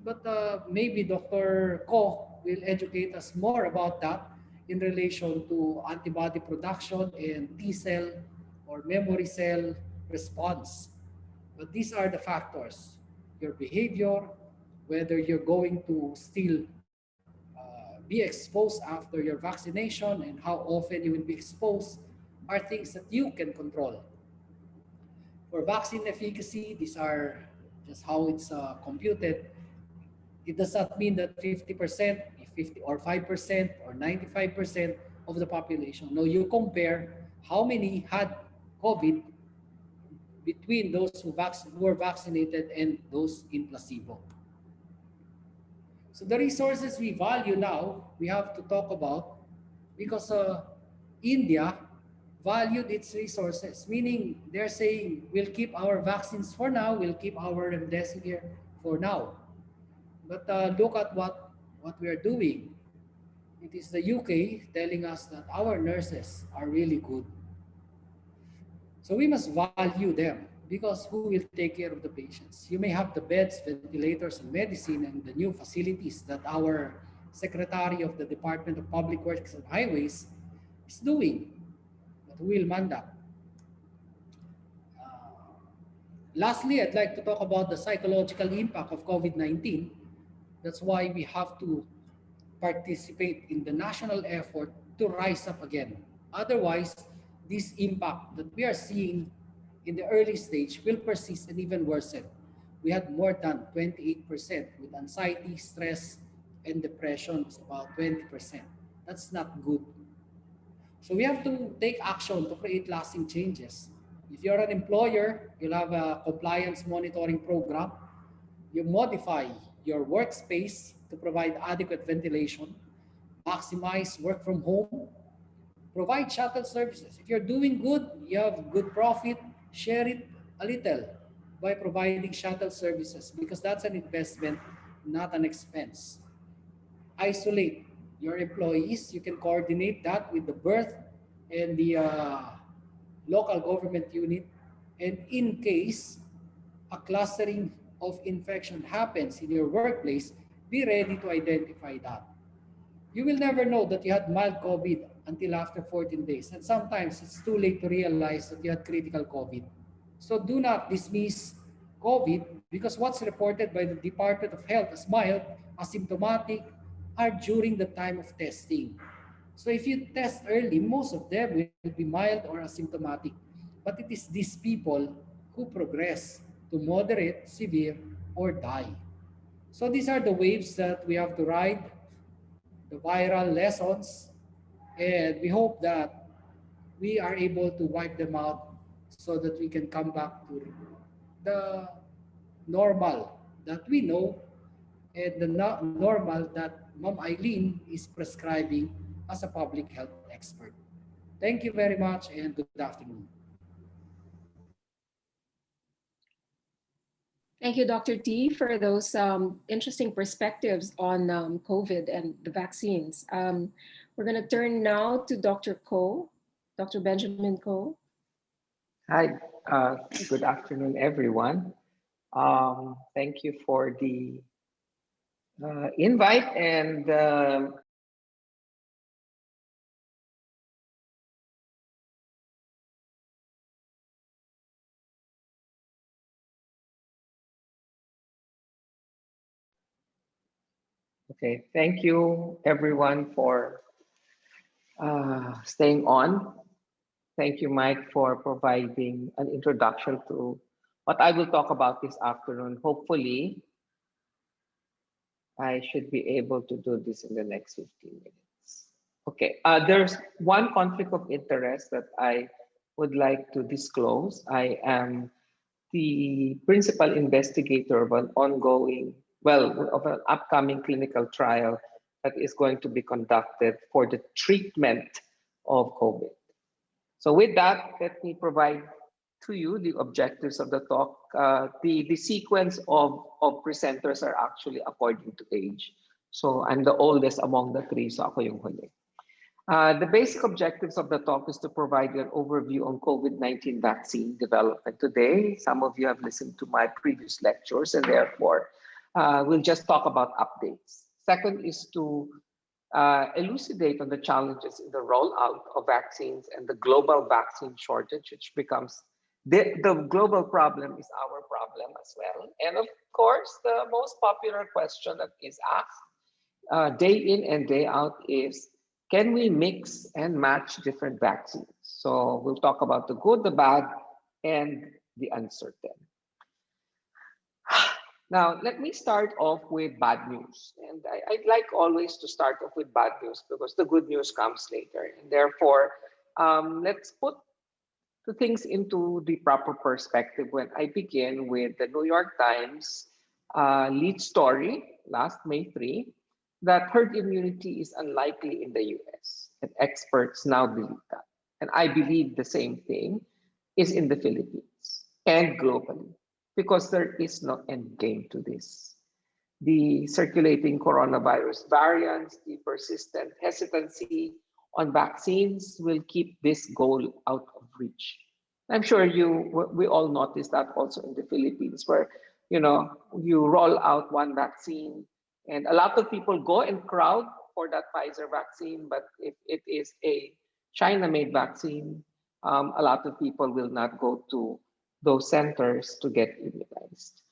but maybe Dr. Ko will educate us more about that in relation to antibody production and T cell or memory cell response. But these are the factors: your behavior, whether you're going to still be exposed after your vaccination, and how often you will be exposed, are things that you can control. For vaccine efficacy, these are just how it's computed. It does not mean that 50%, 50 or 5% or 95% of the population. No, you compare how many had COVID between those who were vaccinated and those in placebo. So the resources we value now, we have to talk about, because India valued its resources, meaning they're saying we'll keep our vaccines for now, we'll keep our remdesivir for now. But look at what we are doing. It is the UK telling us that our nurses are really good. So we must value them, because who will take care of the patients? You may have the beds, ventilators, and medicine, and the new facilities that our Secretary of the Department of Public Works and Highways is doing. But who will man that? Lastly, I'd like to talk about the psychological impact of COVID-19. That's why we have to participate in the national effort to rise up again. Otherwise, this impact that we are seeing in the early stage will persist and even worsen. We had more than 28% with anxiety, stress, and depression was about 20%. That's not good. So we have to take action to create lasting changes. If you're an employer, you'll have a compliance monitoring program. You modify your workspace to provide adequate ventilation, maximize work from home, provide shuttle services. If you're doing good, you have good profit, share it a little by providing shuttle services, because that's an investment, not an expense. Isolate your employees. You can coordinate that with the birth and the local government unit. And in case a clustering of infection happens in your workplace, be ready to identify that. You will never know that you had mild COVID until after 14 days. And sometimes it's too late to realize that you had critical COVID. So do not dismiss COVID, because what's reported by the Department of Health as mild, asymptomatic, are during the time of testing. So if you test early, most of them will be mild or asymptomatic. But it is these people who progress to moderate, severe, or die. So these are the waves that we have to ride, the viral lessons, and we hope that we are able to wipe them out so that we can come back to the normal that we know, and the normal that Ma'am Aileen is prescribing as a public health expert. Thank you very much and good afternoon. Thank you, Dr. T, for those interesting perspectives on COVID and the vaccines. We're going to turn now to Dr. Ko, Dr. Benjamin Ko. Hi, good afternoon, everyone. Thank you for the invite, and okay, thank you everyone for staying on. Thank you, Mike, for providing an introduction to what I will talk about this afternoon. Hopefully, I should be able to do this in the next 15 minutes. Okay, there's one conflict of interest that I would like to disclose. I am the principal investigator of an ongoing, well, of an upcoming clinical trial that is going to be conducted for the treatment of COVID. So with that, let me provide to you the objectives of the talk. The sequence of presenters are actually according to age. So I'm the oldest among the three, so ako yung huli. The basic objectives of the talk is to provide you an overview on COVID-19 vaccine development today. Some of you have listened to my previous lectures, and therefore we'll just talk about updates. Second is to elucidate on the challenges in the rollout of vaccines and the global vaccine shortage, which becomes the global problem is our problem as well. And of course, the most popular question that is asked day in and day out is, can we mix and match different vaccines? So we'll talk about the good, the bad, and the uncertain. Now, let me start off with bad news. And I'd like always to start off with bad news because the good news comes later. And therefore, let's put the things into the proper perspective when I begin with the New York Times lead story last May 3, that herd immunity is unlikely in the US. And experts now believe that. And I believe the same thing is in the Philippines and globally, because there is no end game to this. The circulating coronavirus variants, the persistent hesitancy on vaccines will keep this goal out of reach. I'm sure we all noticed that also in the Philippines, where you roll out one vaccine and a lot of people go and crowd for that Pfizer vaccine, but if it is a China-made vaccine, a lot of people will not go to those centers to get immunized.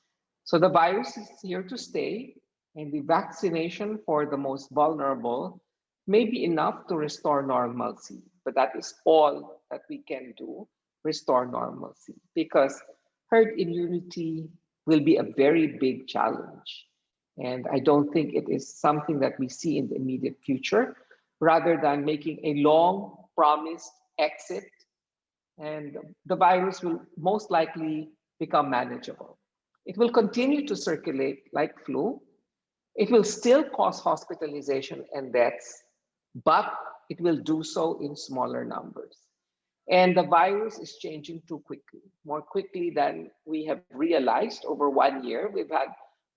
So the virus is here to stay, and the vaccination for the most vulnerable may be enough to restore normalcy, but that is all that we can do, restore normalcy, because herd immunity will be a very big challenge. And I don't think it is something that we see in the immediate future, rather than making a long promised exit, and the virus will most likely become manageable. It will continue to circulate like flu. It will still cause hospitalization and deaths, but it will do so in smaller numbers. And the virus is changing too quickly, more quickly than we have realized over 1 year. We've had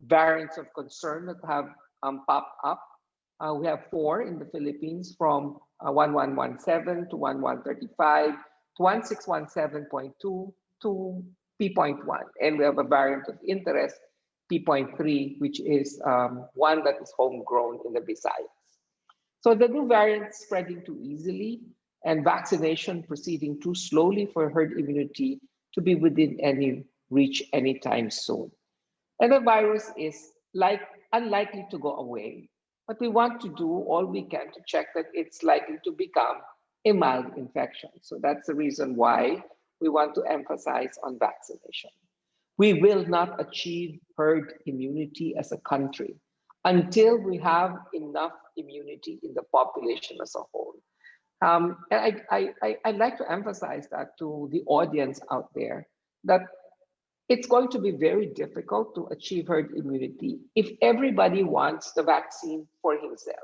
variants of concern that have popped up. We have 4 in the Philippines, from 1117 to 1135 to 1617.2 to P.1. And we have a variant of interest, P.3, which is one that is homegrown in the Visayas. So the new variant spreading too easily, and vaccination proceeding too slowly for herd immunity to be within any reach anytime soon. And the virus is unlikely to go away, but we want to do all we can to check that it's likely to become a mild infection. So that's the reason why we want to emphasize on vaccination. We will not achieve herd immunity as a country until we have enough immunity in the population as a whole. And I'd like to emphasize that to the audience out there, that it's going to be very difficult to achieve herd immunity if everybody wants the vaccine for himself.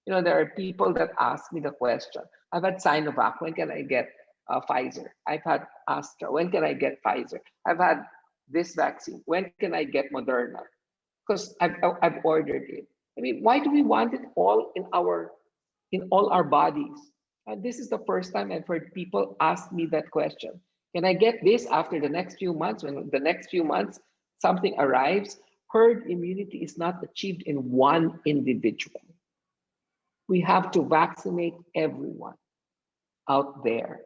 There are people that ask me the question, I've had Sinovac, when can I get Pfizer? I've had Astra, when can I get Pfizer? I've had this vaccine, when can I get Moderna? Because I've ordered it. I mean, why do we want it all in all our bodies? And this is the first time I've heard people ask me that question. Can I get this after the next few months? When the next few months something arrives, herd immunity is not achieved in one individual. We have to vaccinate everyone out there.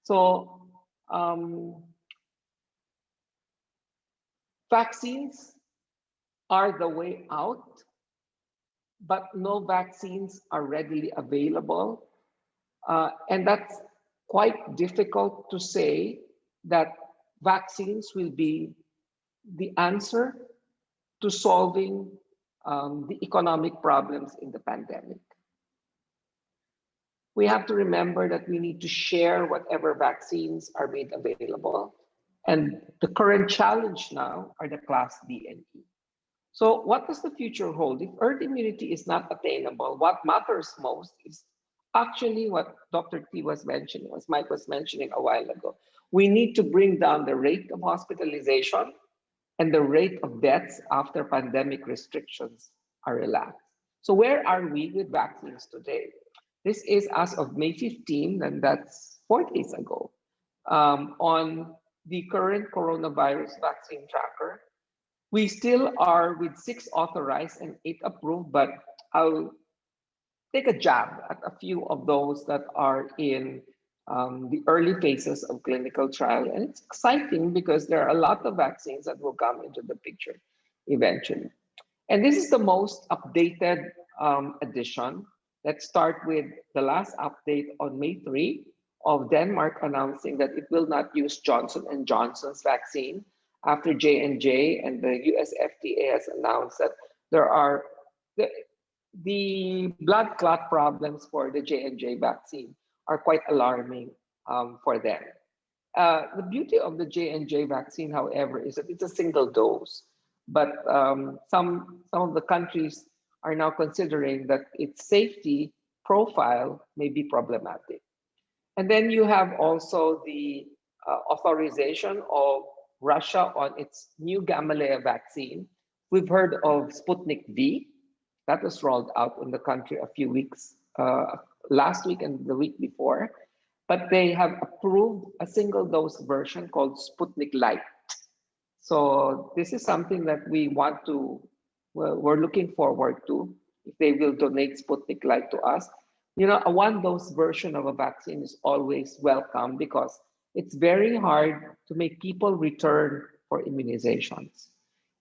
So vaccines are the way out, but no vaccines are readily available. And that's quite difficult to say that vaccines will be the answer to solving the economic problems in the pandemic. We have to remember that we need to share whatever vaccines are made available, And the current challenge now are the class B and E. So what does the future hold? If herd immunity is not attainable, what matters most is actually what Dr. T was mentioning, as Mike was mentioning a while ago. We need to bring down the rate of hospitalization and the rate of deaths after pandemic restrictions are relaxed. So where are we with vaccines today? This is as of May 15, and that's 4 days ago. On the current coronavirus vaccine tracker, we still are with 6 authorized and 8 approved, but I'll take a jab at a few of those that are in the early phases of clinical trial. And it's exciting because there are a lot of vaccines that will come into the picture eventually. And this is the most updated edition. Let's start with the last update on May 3 of Denmark announcing that it will not use Johnson & Johnson's vaccine after J&J and the US FDA has announced that there are the blood clot problems for the J&J vaccine are quite alarming for them. The beauty of the J&J vaccine, however, is that it's a single dose, but some of the countries are now considering that its safety profile may be problematic. And then you have also the authorization of Russia on its new Gamaleya vaccine. We've heard of Sputnik V. That was rolled out in the country a few weeks, last week and the week before. But they have approved a single dose version called Sputnik Light. So this is something that we want to, we're looking forward to, if they will donate Sputnik Light to us. You know, a one dose version of a vaccine is always welcome because it's very hard to make people return for immunizations.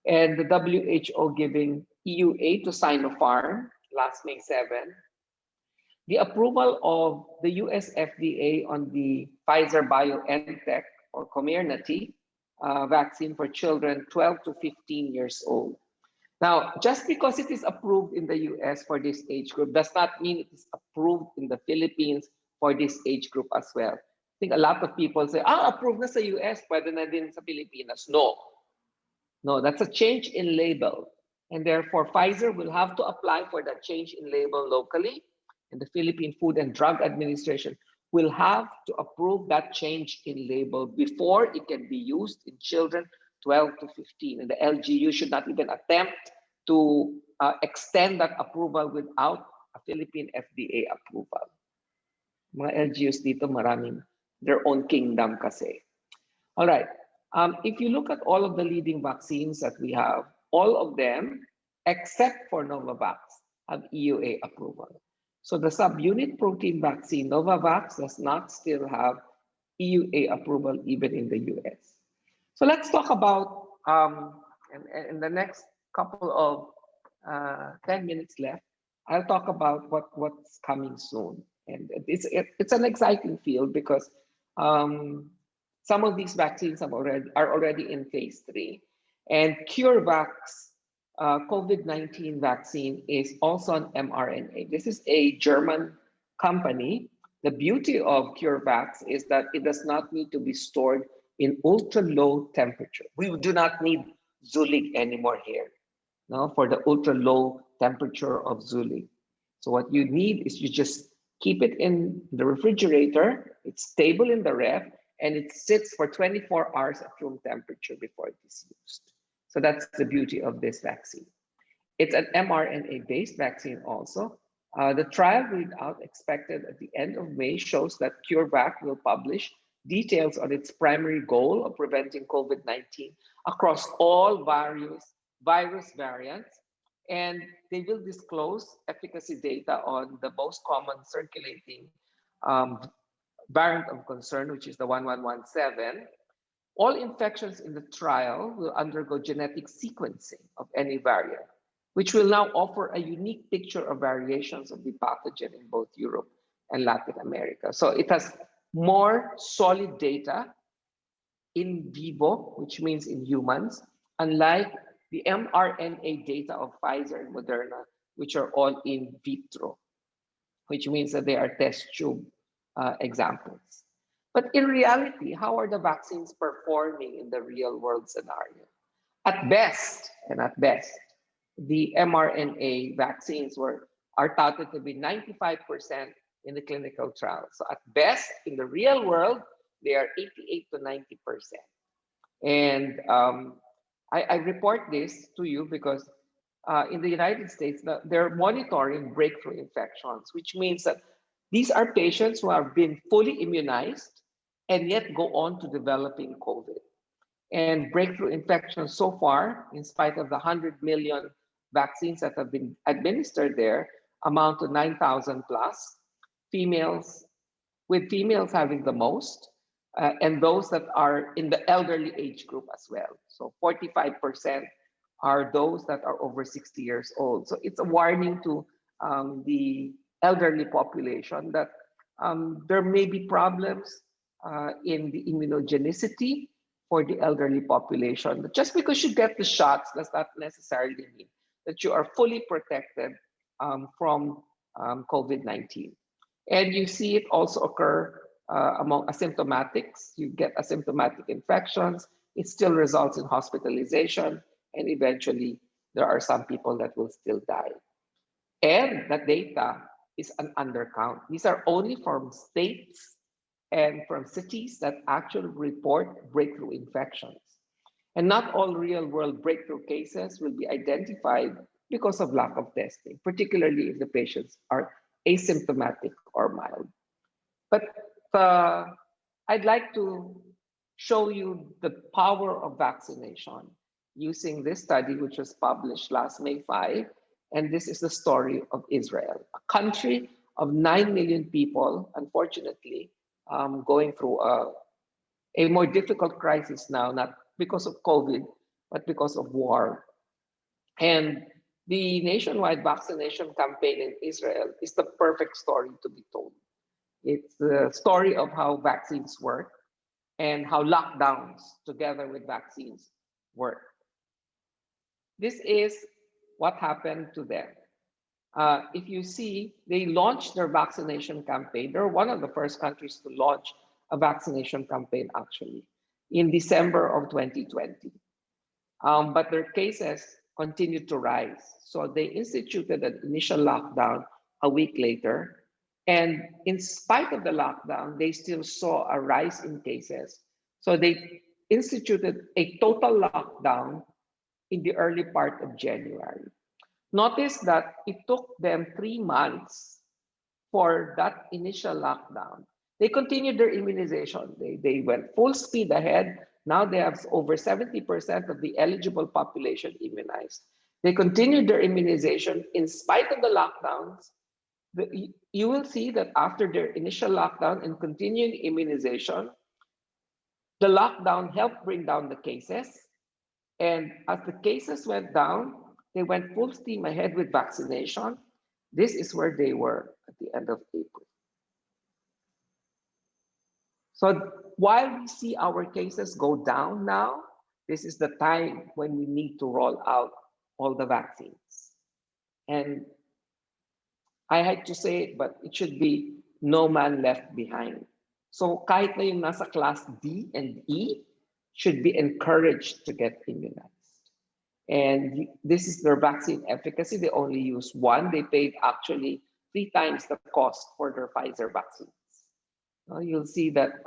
And the WHO giving EUA to Sinopharm last May 7, the approval of the US FDA on the Pfizer-BioNTech or Comirnaty vaccine for children 12 to 15 years old. Now, just because it is approved in the US for this age group does not mean it is approved in the Philippines for this age group as well. I think a lot of people say, approved na sa US, pwede na din sa Pilipinas. No, that's a change in label. And therefore, Pfizer will have to apply for that change in label locally. And the Philippine Food and Drug Administration will have to approve that change in label before it can be used in children 12 to 15. And the LGU should not even attempt to extend that approval without a Philippine FDA approval. Mga LGUs dito maraming their own kingdom kasi. All right. If you look at all of the leading vaccines that we have, all of them, except for Novavax, have EUA approval. So the subunit protein vaccine, Novavax, does not still have EUA approval even in the US. So let's talk about, in the next couple of 10 minutes left, I'll talk about what's coming soon. And it's an exciting field because some of these vaccines are already in phase 3. And CureVac's COVID-19 vaccine is also an mRNA. This is a German company. The beauty of CureVac is that it does not need to be stored in ultra low temperature. We do not need Zulig anymore here, no, for the ultra low temperature of Zulig. So what you need is you just keep it in the refrigerator, it's stable in the ref, and it sits for 24 hours at room temperature before it is used. So that's the beauty of this vaccine. It's an mRNA-based vaccine also. The trial readout expected at the end of May shows that CureVac will publish details on its primary goal of preventing COVID-19 across all various virus variants, and they will disclose efficacy data on the most common circulating variant of concern, which is the 1117. All infections in the trial will undergo genetic sequencing of any variant, which will now offer a unique picture of variations of the pathogen in both Europe and Latin America. So it has more solid data in vivo, which means in humans, unlike the mRNA data of Pfizer and Moderna, which are all in vitro, which means that they are test tube examples. But in reality, how are the vaccines performing in the real world scenario? At best, and at best, the mRNA vaccines are touted to be 95% in the clinical trial. So at best, in the real world, they are 88 to 90%. And I report this to you because in the United States, they're monitoring breakthrough infections, which means that these are patients who have been fully immunized and yet go on to developing COVID. And breakthrough infections so far, in spite of the 100 million vaccines that have been administered there, amount to 9,000 plus females, with females having the most, and those that are in the elderly age group as well. So 45% are those that are over 60 years old. So it's a warning to the elderly population that there may be problems in the immunogenicity for the elderly population. But just because you get the shots does not necessarily mean that you are fully protected from COVID-19. And you see it also occur among asymptomatics. You get asymptomatic infections. It still results in hospitalization. And eventually, there are some people that will still die. And that data is an undercount. These are only from states and from cities that actually report breakthrough infections. And not all real-world breakthrough cases will be identified because of lack of testing, particularly if the patients are asymptomatic or mild. But I'd like to show you the power of vaccination using this study, which was published last May 5. And this is the story of Israel, a country of 9 million people, unfortunately, going through a more difficult crisis now, not because of COVID, but because of war. And the nationwide vaccination campaign in Israel is the perfect story to be told. It's the story of how vaccines work and how lockdowns together with vaccines work. This is what happened to them. If you see, they launched their vaccination campaign. They're one of the first countries to launch a vaccination campaign, actually, in December of 2020. But their cases continued to rise. So they instituted an initial lockdown a week later. And in spite of the lockdown, they still saw a rise in cases. So they instituted a total lockdown in the early part of January. Notice that it took them 3 months for that initial lockdown. They continued their immunization. They went full speed ahead. Now they have over 70% of the eligible population immunized. They continued their immunization in spite of the lockdowns. You will see that after their initial lockdown and continuing immunization, the lockdown helped bring down the cases. And as the cases went down, they went full steam ahead with vaccination. This is where they were at the end of April. So while we see our cases go down now, this is the time when we need to roll out all the vaccines. And I hate to say it, but it should be no man left behind. So kahit na yung nasa class D and E should be encouraged to get immunized. And this is their vaccine efficacy. They only use one. They paid actually 3 times the cost for their Pfizer vaccines. You'll see that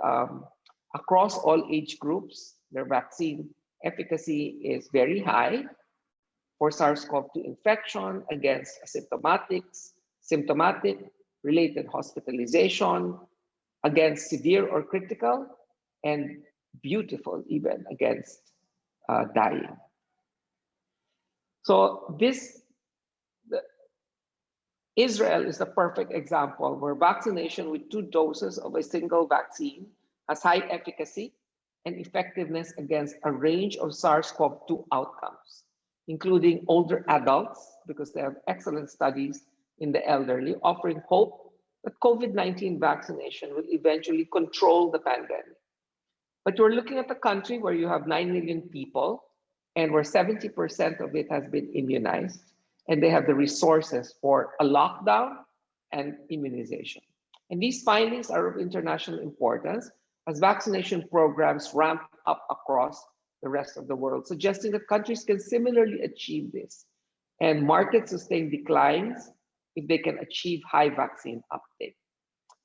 across all age groups, their vaccine efficacy is very high for SARS-CoV-2 infection against symptomatic related hospitalization, against severe or critical, and beautiful even against dying. So Israel is the perfect example where vaccination with 2 doses of a single vaccine has high efficacy and effectiveness against a range of SARS-CoV-2 outcomes, including older adults, because they have excellent studies in the elderly, offering hope that COVID-19 vaccination will eventually control the pandemic. But you're looking at a country where you have 9 million people and where 70% of it has been immunized, and they have the resources for a lockdown and immunization. And these findings are of international importance as vaccination programs ramp up across the rest of the world, suggesting that countries can similarly achieve this and market sustain declines if they can achieve high vaccine uptake.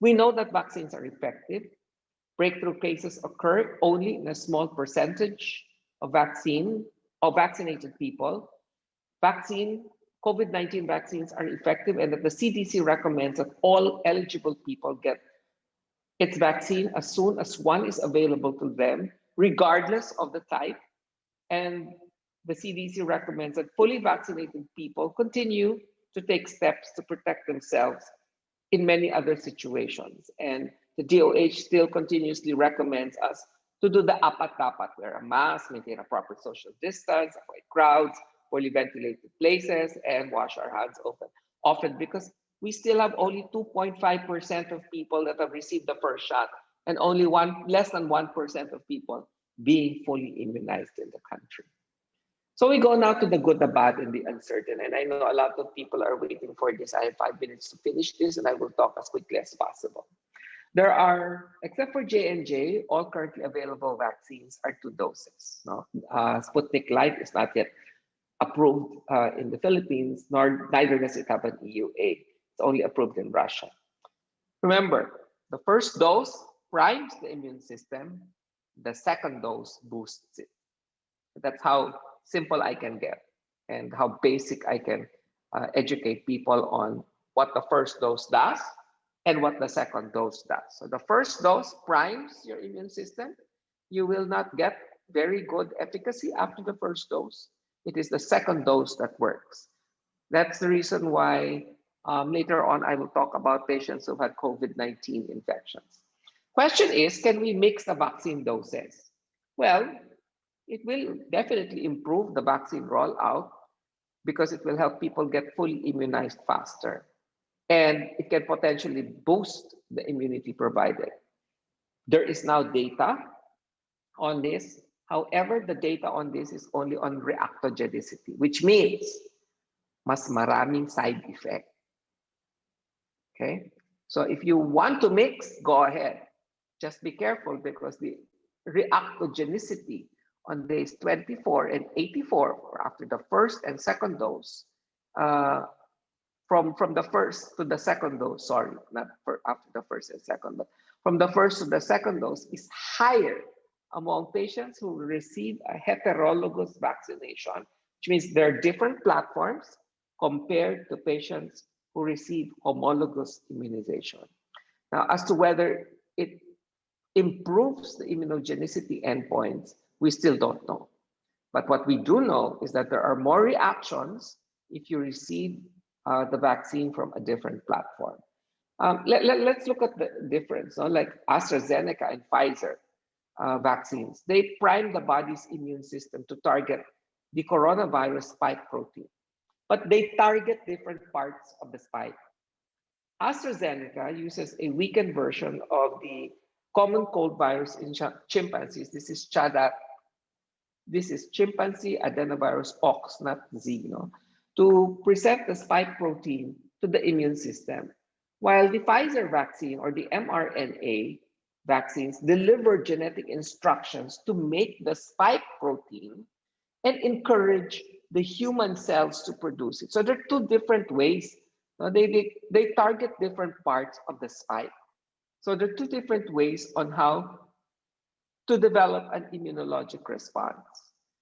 We know that vaccines are effective. Breakthrough cases occur only in a small percentage of vaccinated people. Vaccine COVID-19 vaccines are effective, and that the CDC recommends that all eligible people get its vaccine as soon as one is available to them, regardless of the type. And the CDC recommends that fully vaccinated people continue to take steps to protect themselves in many other situations. And the DOH still continuously recommends us to do the apat-dapat, wear a mask, maintain a proper social distance, avoid crowds, fully ventilated places, and wash our hands often, because we still have only 2.5% of people that have received the first shot, and only less than 1% of people being fully immunized in the country. So we go now to the good, the bad, and the uncertain. And I know a lot of people are waiting for this. I have 5 minutes to finish this, and I will talk as quickly as possible. There are, except for J&J, all currently available vaccines are 2 doses. No? Sputnik Light is not yet approved in the Philippines, neither does it have an EUA. It's only approved in Russia. Remember, the first dose primes the immune system. The second dose boosts it. That's how simple I can get and how basic I can educate people on what the first dose does and what the second dose does. So the first dose primes your immune system. You will not get very good efficacy after the first dose. It is the second dose that works. That's the reason why later on I will talk about patients who've had COVID-19 infections. Question is, can we mix the vaccine doses? Well, it will definitely improve the vaccine rollout because it will help people get fully immunized faster. And it can potentially boost the immunity provided. There is now data on this. However, the data on this is only on reactogenicity, which means mas maraming side effect. Okay? So if you want to mix, go ahead. Just be careful because the reactogenicity on days 24 and 84, or after the first and second dose, from the first to the second dose, sorry, not after the first and second, but from the first to the second dose is higher among patients who receive a heterologous vaccination, which means there are different platforms compared to patients who receive homologous immunization. Now, as to whether it improves the immunogenicity endpoints, we still don't know. But what we do know is that there are more reactions if you receive the vaccine from a different platform. Let's look at the difference. Like AstraZeneca and Pfizer vaccines, they prime the body's immune system to target the coronavirus spike protein, but they target different parts of the spike. AstraZeneca uses a weakened version of the common cold virus in chimpanzees. This is chimpanzee adenovirus pox, not Z, to present the spike protein to the immune system. While the Pfizer vaccine or the mRNA vaccines deliver genetic instructions to make the spike protein and encourage the human cells to produce it. So there are 2 different ways. They target different parts of the spike. So there are 2 different ways on how to develop an immunologic response.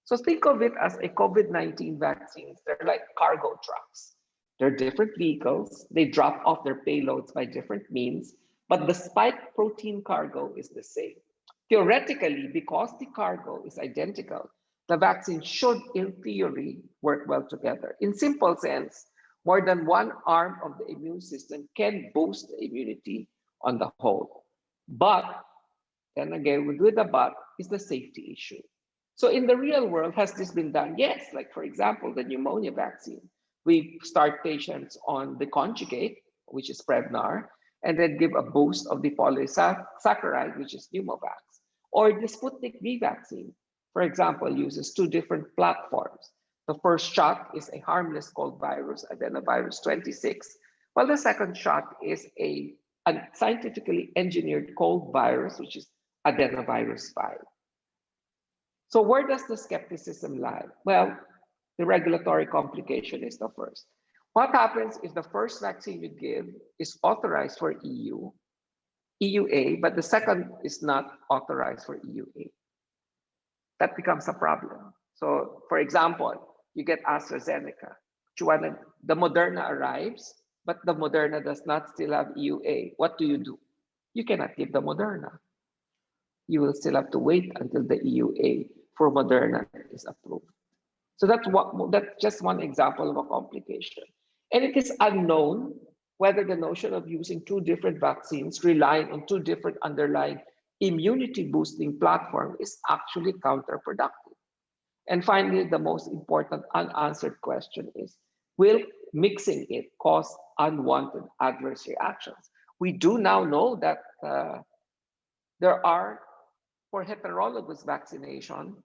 So think of it as a COVID-19 vaccines. They're like cargo trucks. They're different vehicles. They drop off their payloads by different means, but the spike protein cargo is the same. Theoretically, because the cargo is identical, the vaccine should, in theory, work well together. In simple sense, more than one arm of the immune system can boost the immunity on the whole. But then again, with the but is the safety issue. So in the real world, has this been done? Yes, like for example, the pneumonia vaccine. We start patients on the conjugate, which is Prevnar, and then give a boost of the polysaccharide, which is Pneumovax. Or the Sputnik V vaccine, for example, uses 2 different platforms. The first shot is a harmless cold virus, adenovirus 26, while the second shot is a scientifically engineered cold virus, which is adenovirus 5. So where does the skepticism lie? Well, the regulatory complication is the first. What happens if the first vaccine you give is authorized for EUA, but the second is not authorized for EUA? That becomes a problem. So for example, you get AstraZeneca, the Moderna arrives, but the Moderna does not still have EUA. What do? You cannot give the Moderna. You will still have to wait until the EUA for Moderna is approved. So that's just one example of a complication. And it is unknown whether the notion of using two different vaccines relying on two different underlying immunity boosting platform is actually counterproductive. And finally, the most important unanswered question is, will mixing it cause unwanted adverse reactions? We do now know that there are, for heterologous vaccination,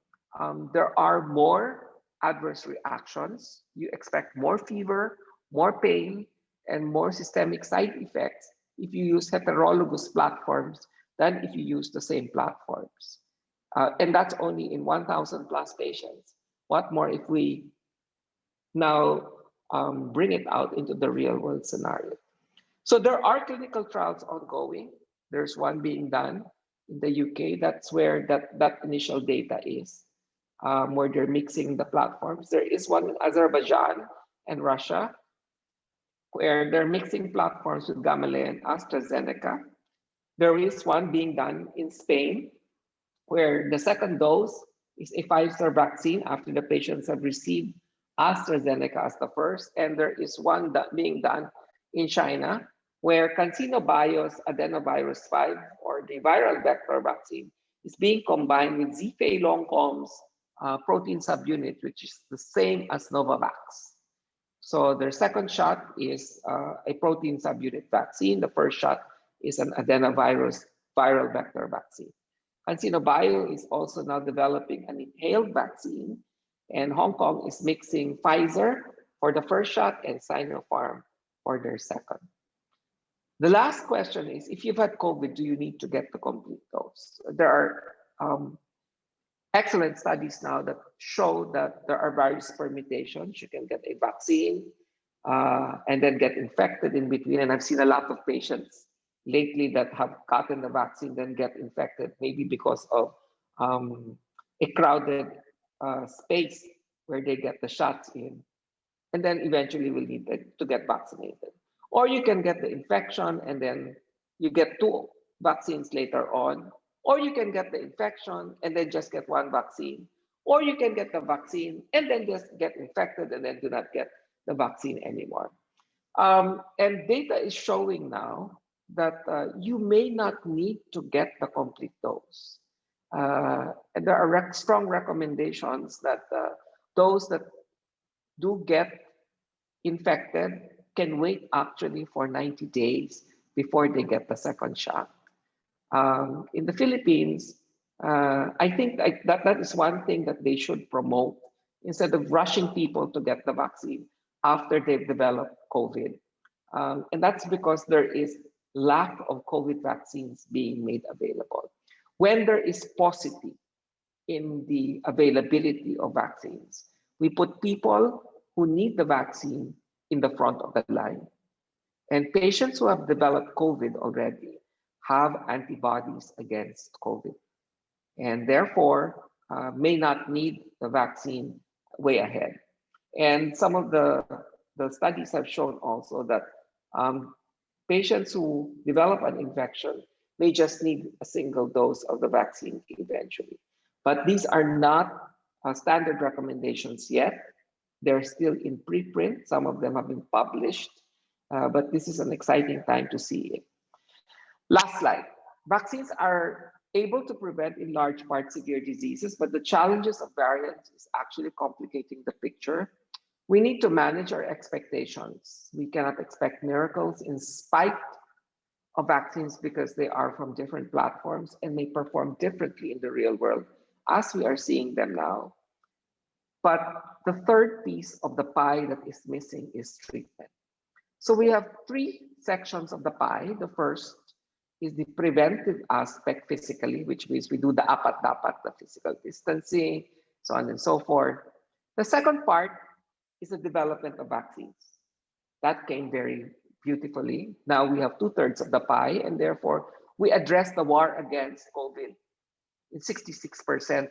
there are more adverse reactions. You expect more fever, more pain, and more systemic side effects if you use heterologous platforms than if you use the same platforms. And that's only in 1,000 plus patients. What more if we now bring it out into the real world scenario? So there are clinical trials ongoing. There's one being done in the UK. That's where that initial data is, where they're mixing the platforms. There is one in Azerbaijan and Russia, where they're mixing platforms with Gamaleya and AstraZeneca. There is one being done in Spain, where the second dose is a Pfizer vaccine after the patients have received AstraZeneca as the first. And there is one being done in China, where CanSino Bio's adenovirus 5, or the viral vector vaccine, is being combined with Zhifei Longcom's protein subunit, which is the same as Novavax. So their second shot is a protein subunit vaccine. The first shot is an adenovirus viral vector vaccine. CanSino Bio is also now developing an inhaled vaccine, and Hong Kong is mixing Pfizer for the first shot and Sinopharm for their second. The last question is, if you've had COVID, do you need to get the complete dose? There are excellent studies now that show that there are various permutations. You can get a vaccine and then get infected in between. And I've seen a lot of patients lately that have gotten the vaccine, then get infected, maybe because of a crowded space where they get the shots in, and then eventually will need to get vaccinated. Or you can get the infection and then you get two vaccines later on. Or you can get the infection and then just get one vaccine. Or you can get the vaccine and then just get infected and then do not get the vaccine anymore. And data is showing now that you may not need to get the complete dose. And there are strong recommendations that those that do get infected can wait actually for 90 days before they get the second shot. In the Philippines, I think that is one thing that they should promote instead of rushing people to get the vaccine after they've developed COVID. And that's because there is lack of COVID vaccines being made available. When there is paucity in the availability of vaccines, we put people who need the vaccine in the front of the line. And patients who have developed COVID already have antibodies against COVID, and therefore may not need the vaccine way ahead. And some of the studies have shown also that patients who develop an infection may just need a single dose of the vaccine eventually. But these are not standard recommendations yet. They're still in preprint. Some of them have been published, but this is an exciting time to see it. Last slide. Vaccines are able to prevent in large part severe diseases, but the challenges of variants is actually complicating the picture. We need to manage our expectations. We cannot expect miracles in spite of vaccines because they are from different platforms and may perform differently in the real world as we are seeing them now. But the third piece of the pie that is missing is treatment. So we have three sections of the pie. The first is the preventive aspect physically, which means we do the apat-dapat, the physical distancing, so on and so forth. The second part is the development of vaccines. That came very beautifully. Now we have 2/3 of the pie, and therefore we address the war against COVID in 66%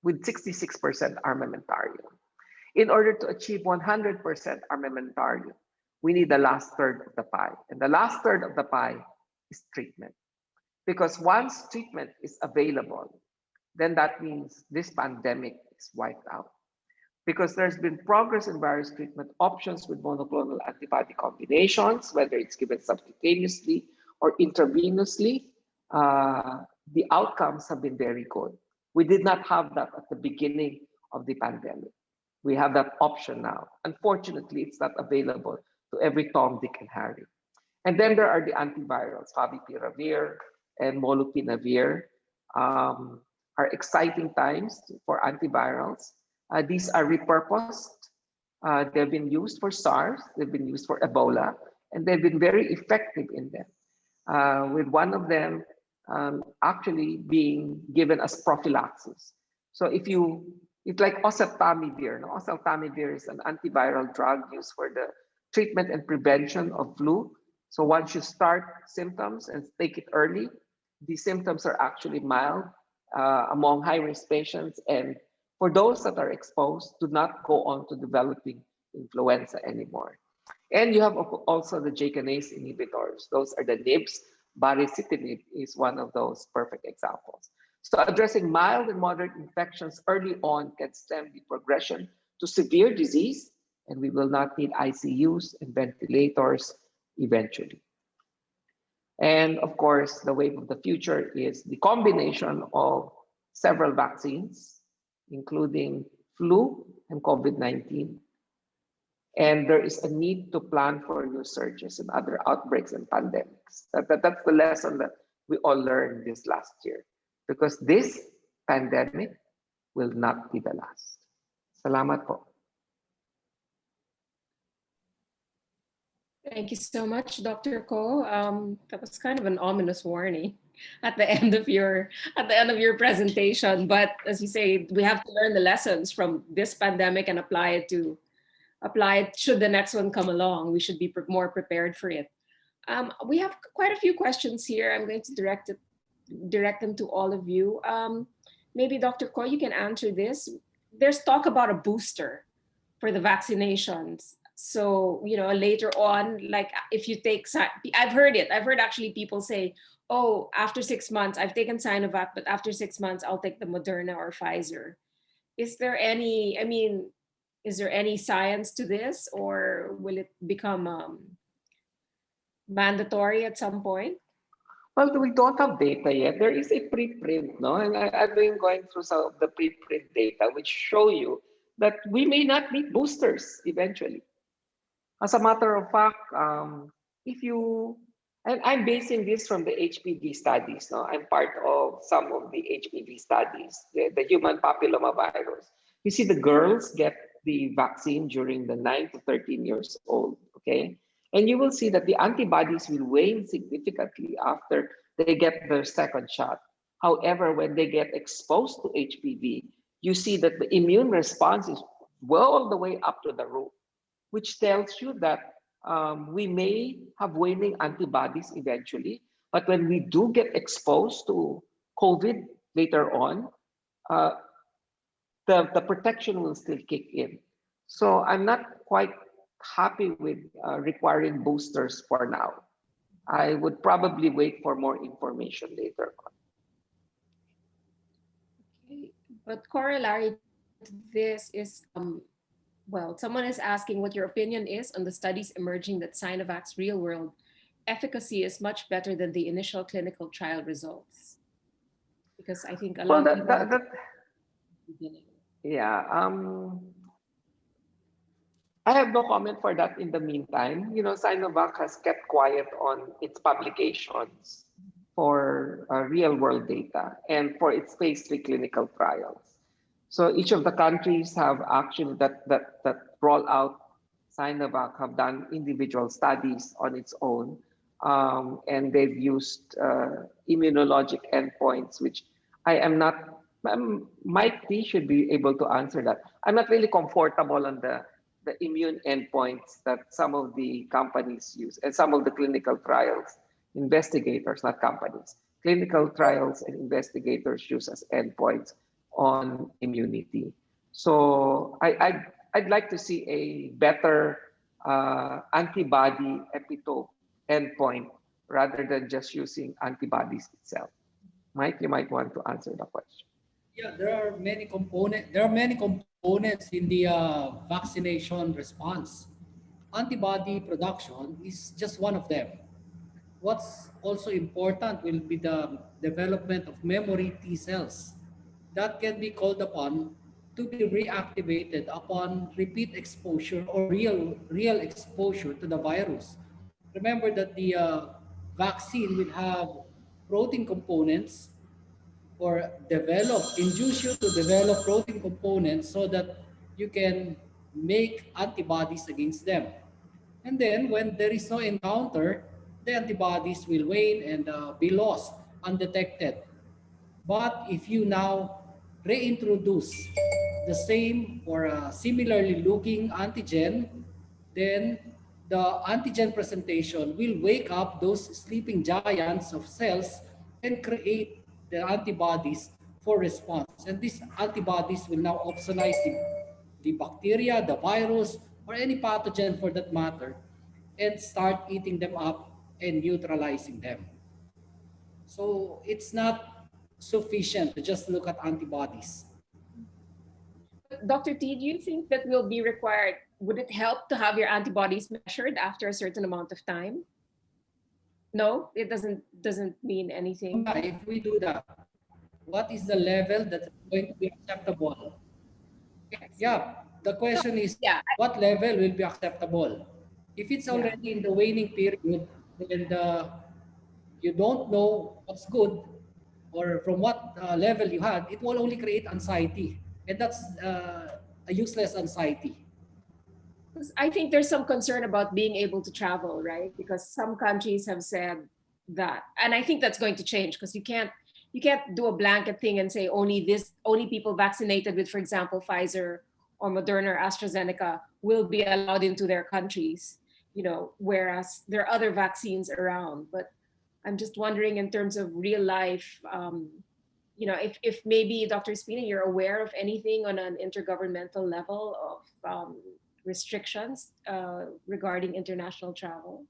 with 66% armamentarium. In order to achieve 100% armamentarium, we need the last third of the pie. And the last third of the pie is treatment. Because once treatment is available, then that means this pandemic is wiped out. Because there's been progress in various treatment options with monoclonal antibody combinations, whether it's given subcutaneously or intravenously, the outcomes have been very good. We did not have that at the beginning of the pandemic. We have that option now. Unfortunately, it's not available to every Tom, Dick, and Harry. And then there are the antivirals, favipiravir and molnupiravir, are exciting times for antivirals. These are repurposed. They've been used for SARS, they've been used for Ebola, and they've been very effective in them. With one of them actually being given as prophylaxis. So it's like oseltamivir. No? Oseltamivir is an antiviral drug used for the treatment and prevention of flu. So once you start symptoms and take it early, the symptoms are actually mild among high-risk patients, and for those that are exposed, do not go on to developing influenza anymore. And you have also the J kinase inhibitors. Those are the NIBs. Baricitinib is one of those perfect examples. So addressing mild and moderate infections early on can stem the progression to severe disease, and we will not need ICUs and ventilators eventually. And of course, the wave of the future is the combination of several vaccines, including flu and COVID-19. And there is a need to plan for new surges and other outbreaks and pandemics. That's the lesson that we all learned this last year, because this pandemic will not be the last. Salamat po. Thank you so much, Dr. Ko. That was kind of an ominous warning at the end of your presentation. But as you say, we have to learn the lessons from this pandemic and apply it should the next one come along. We should be more prepared for it. We have quite a few questions here. I'm going to direct them to all of you. Maybe Dr. Ko, you can answer this. There's talk about a booster for the vaccinations. So, later on, like if you take, I've heard actually people say, oh, after 6 months, I've taken Sinovac, but after 6 months, I'll take the Moderna or Pfizer. Is there any science to this, or will it become mandatory at some point? Well, we don't have data yet. There is a preprint, no? And I've been going through some of the preprint data, which show you that we may not need boosters eventually. As a matter of fact, and I'm basing this from the HPV studies. No? I'm part of some of the HPV studies, the human papilloma virus. You see, the girls get the vaccine during the 9 to 13 years old, okay? And you will see that the antibodies will wane significantly after they get their second shot. However, when they get exposed to HPV, you see that the immune response is well all the way up to the roof, which tells you that we may have waning antibodies eventually, but when we do get exposed to COVID later on, the protection will still kick in. So I'm not quite happy with requiring boosters for now. I would probably wait for more information later on. Okay, but corollary to this is, someone is asking what your opinion is on the studies emerging that Sinovac's real-world efficacy is much better than the initial clinical trial results. Because I think a lot of people I have no comment for that in the meantime. Sinovac has kept quiet on its publications for real-world data and for its phase 3 clinical trials. So each of the countries have actually that roll out Sinovac have done individual studies on its own. and they've used immunologic endpoints, which I am not. Mike T should be able to answer that. I'm not really comfortable on the immune endpoints that some of the companies use and some of the clinical trials investigators, not companies, clinical trials and investigators use as endpoints on immunity. So I'd like to see a better antibody epitope endpoint rather than just using antibodies itself. Mike, you might want to answer the question. Yeah, there are many components. There are many components in the vaccination response. Antibody production is just one of them. What's also important will be the development of memory T cells that can be called upon to be reactivated upon repeat exposure or real exposure to the virus. Remember that the vaccine will have protein components or induce you to develop protein components so that you can make antibodies against them. And then when there is no encounter, the antibodies will wane and be lost, undetected. But if you now reintroduce the same or similarly looking antigen, then the antigen presentation will wake up those sleeping giants of cells and create the antibodies for response. And these antibodies will now opsonize the bacteria, the virus, or any pathogen for that matter, and start eating them up and neutralizing them. So it's not sufficient to just look at antibodies. But Dr. T, do you think that will be required? Would it help to have your antibodies measured after a certain amount of time? No, it doesn't mean anything. If we do that, what is the level that's going to be acceptable? Yes. Yeah, the question is, Yeah. what level will be acceptable? If it's already in the waning period, and you don't know what's good or from what level you had, it will only create anxiety. And that's a useless anxiety. I think there's some concern about being able to travel, right? Because some countries have said that, and I think that's going to change because you can't do a blanket thing and say only people vaccinated with, for example, Pfizer or Moderna or AstraZeneca will be allowed into their countries, whereas there are other vaccines around. But I'm just wondering in terms of real life, if maybe Dr. Espina, you're aware of anything on an intergovernmental level of restrictions regarding international travel?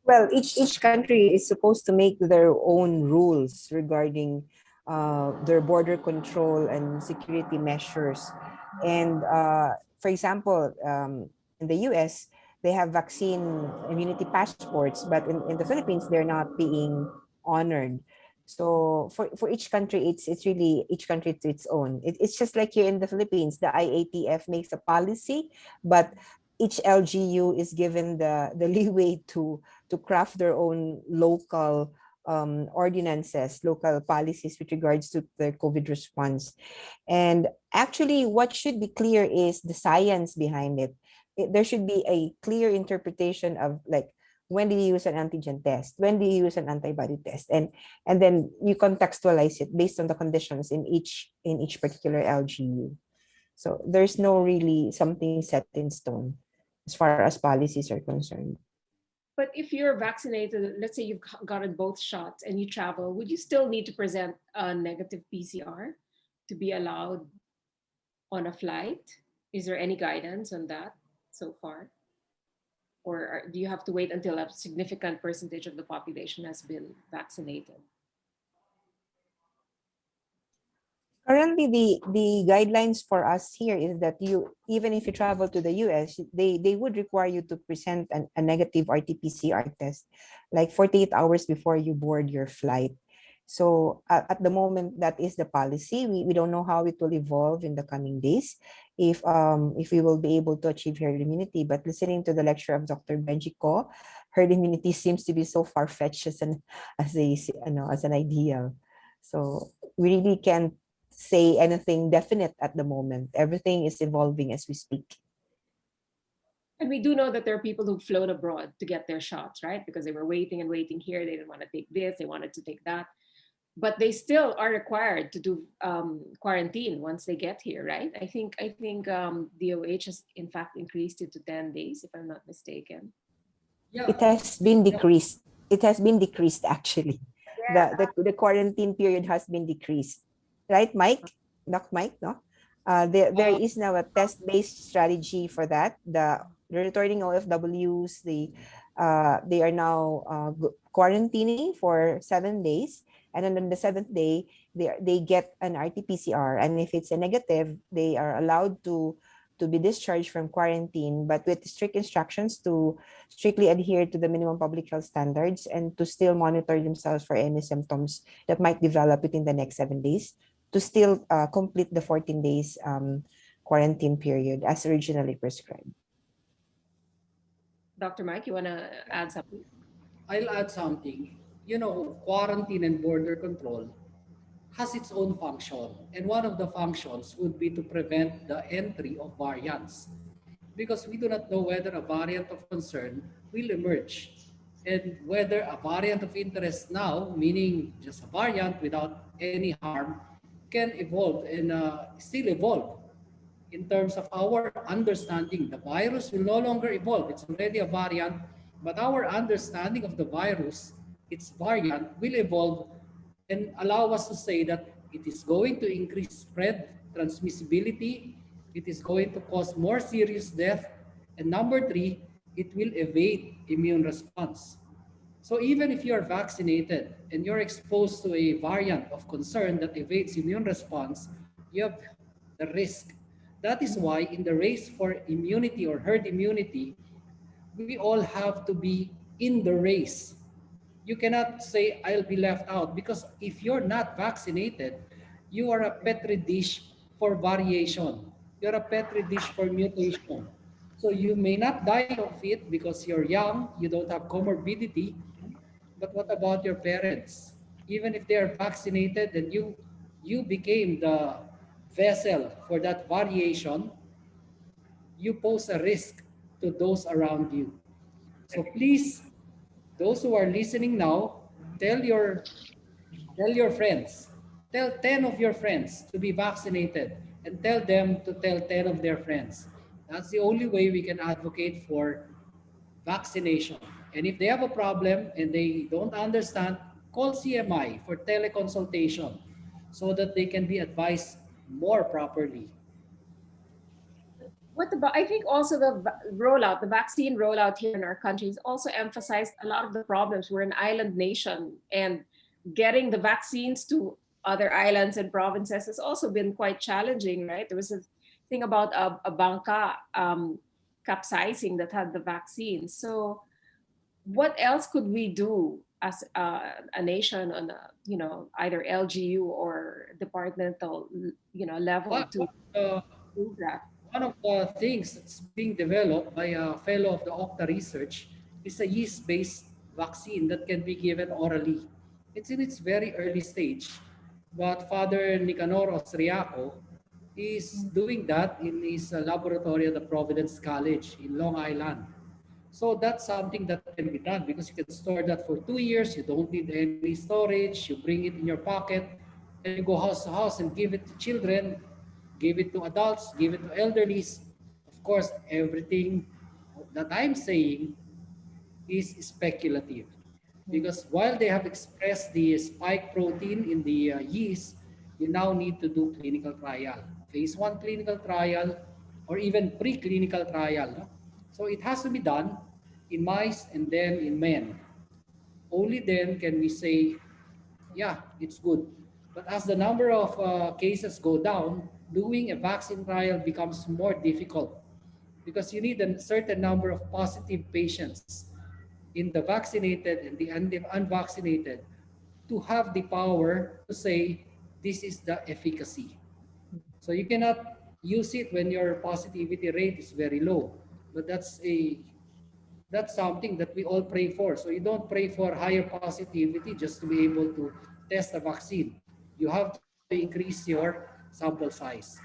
Well, each country is supposed to make their own rules regarding their border control and security measures. And for example, in the US, they have vaccine immunity passports, but in the Philippines, they're not being honored. So for each country, it's really each country to its own. It's just like here in the Philippines, the IATF makes a policy, but each LGU is given the leeway to craft their own local ordinances, local policies with regards to the COVID response. And actually, what should be clear is the science behind it. There should be a clear interpretation of like, when do you use an antigen test? When do you use an antibody test? And then you contextualize it based on the conditions in each particular LGU. So there's no really something set in stone as far as policies are concerned. But if you're vaccinated, let's say you've gotten both shots and you travel, would you still need to present a negative PCR to be allowed on a flight? Is there any guidance on that so far? Or do you have to wait until a significant percentage of the population has been vaccinated? Currently, the guidelines for us here is that you, even if you travel to the US, they would require you to present a negative RT-PCR test like 48 hours before you board your flight. So at the moment, that is the policy. We don't know how it will evolve in the coming days, if we will be able to achieve herd immunity. But listening to the lecture of Dr. Benji Ko, herd immunity seems to be so far-fetched as an ideal. So we really can't say anything definite at the moment. Everything is evolving as we speak. And we do know that there are people who've flown abroad to get their shots, right? Because they were waiting and waiting here. They didn't want to take this, they wanted to take that. But they still are required to do quarantine once they get here, right? I think DOH has in fact increased it to 10 days, if I'm not mistaken. It Yeah, has been decreased. It has been decreased actually. The quarantine period has been decreased. Right, Mike? Doc Mike, no? There uh, is now a test-based strategy for that. The returning OFWs, they are now quarantining for 7 days. And then on the seventh day, they get an RT-PCR. And if it's a negative, they are allowed to be discharged from quarantine, but with strict instructions to strictly adhere to the minimum public health standards and to still monitor themselves for any symptoms that might develop within the next 7 days to still complete the 14 days quarantine period as originally prescribed. Dr. Mike, you want to add something? I'll add something. You know, quarantine and border control has its own function. And one of the functions would be to prevent the entry of variants. Because we do not know whether a variant of concern will emerge. And whether a variant of interest now, meaning just a variant without any harm, can evolve and still evolve in terms of our understanding. The virus will no longer evolve. It's already a variant, but our understanding of the virus, its variant, will evolve and allow us to say that it is going to increase spread, transmissibility, it is going to cause more serious death, and number three, it will evade immune response. So even if you're vaccinated and you're exposed to a variant of concern that evades immune response, you have the risk. That is why in the race for immunity or herd immunity, we all have to be in the race. You cannot say, I'll be left out, because if you're not vaccinated, you are a petri dish for variation. You're a petri dish for mutation. So you may not die of it because you're young, you don't have comorbidity, but what about your parents? Even if they are vaccinated and you became the vessel for that variation, you pose a risk to those around you. So please, those who are listening now, tell your tell your friends, tell 10 of your friends to be vaccinated and tell them to tell 10 of their friends. That's the only way we can advocate for vaccination. And if they have a problem and they don't understand, call CMI for teleconsultation so that they can be advised more properly. What about, I think also the rollout, the vaccine rollout here in our country has also emphasized a lot of the problems. We're an island nation, and getting the vaccines to other islands and provinces has also been quite challenging, right? There was a thing about a bangka capsizing that had the vaccine. So what else could we do as a nation on a, either LGU or departmental, level One, to one, uh, do that? One of the things that's being developed by a fellow of the OCTA research is a yeast-based vaccine that can be given orally. It's in its very early stage, but Father Nicanor Austriaco is doing that in his laboratory at the Providence College in Long Island. So that's something that can be done because you can store that for 2 years. You don't need any storage. You bring it in your pocket and you go house to house and give it to children, give it to adults, give it to elderlies. Of course, everything that I'm saying is speculative because while they have expressed the spike protein in the yeast, you now need to do clinical trial, phase 1 clinical trial, or even preclinical trial. No? So it has to be done in mice and then in men. Only then can we say, yeah, it's good. But as the number of cases go down, doing a vaccine trial becomes more difficult because you need a certain number of positive patients in the vaccinated and the unvaccinated to have the power to say this is the efficacy. So you cannot use it when your positivity rate is very low. But that's something that we all pray for. So you don't pray for higher positivity just to be able to test a vaccine. You have to increase your sample size.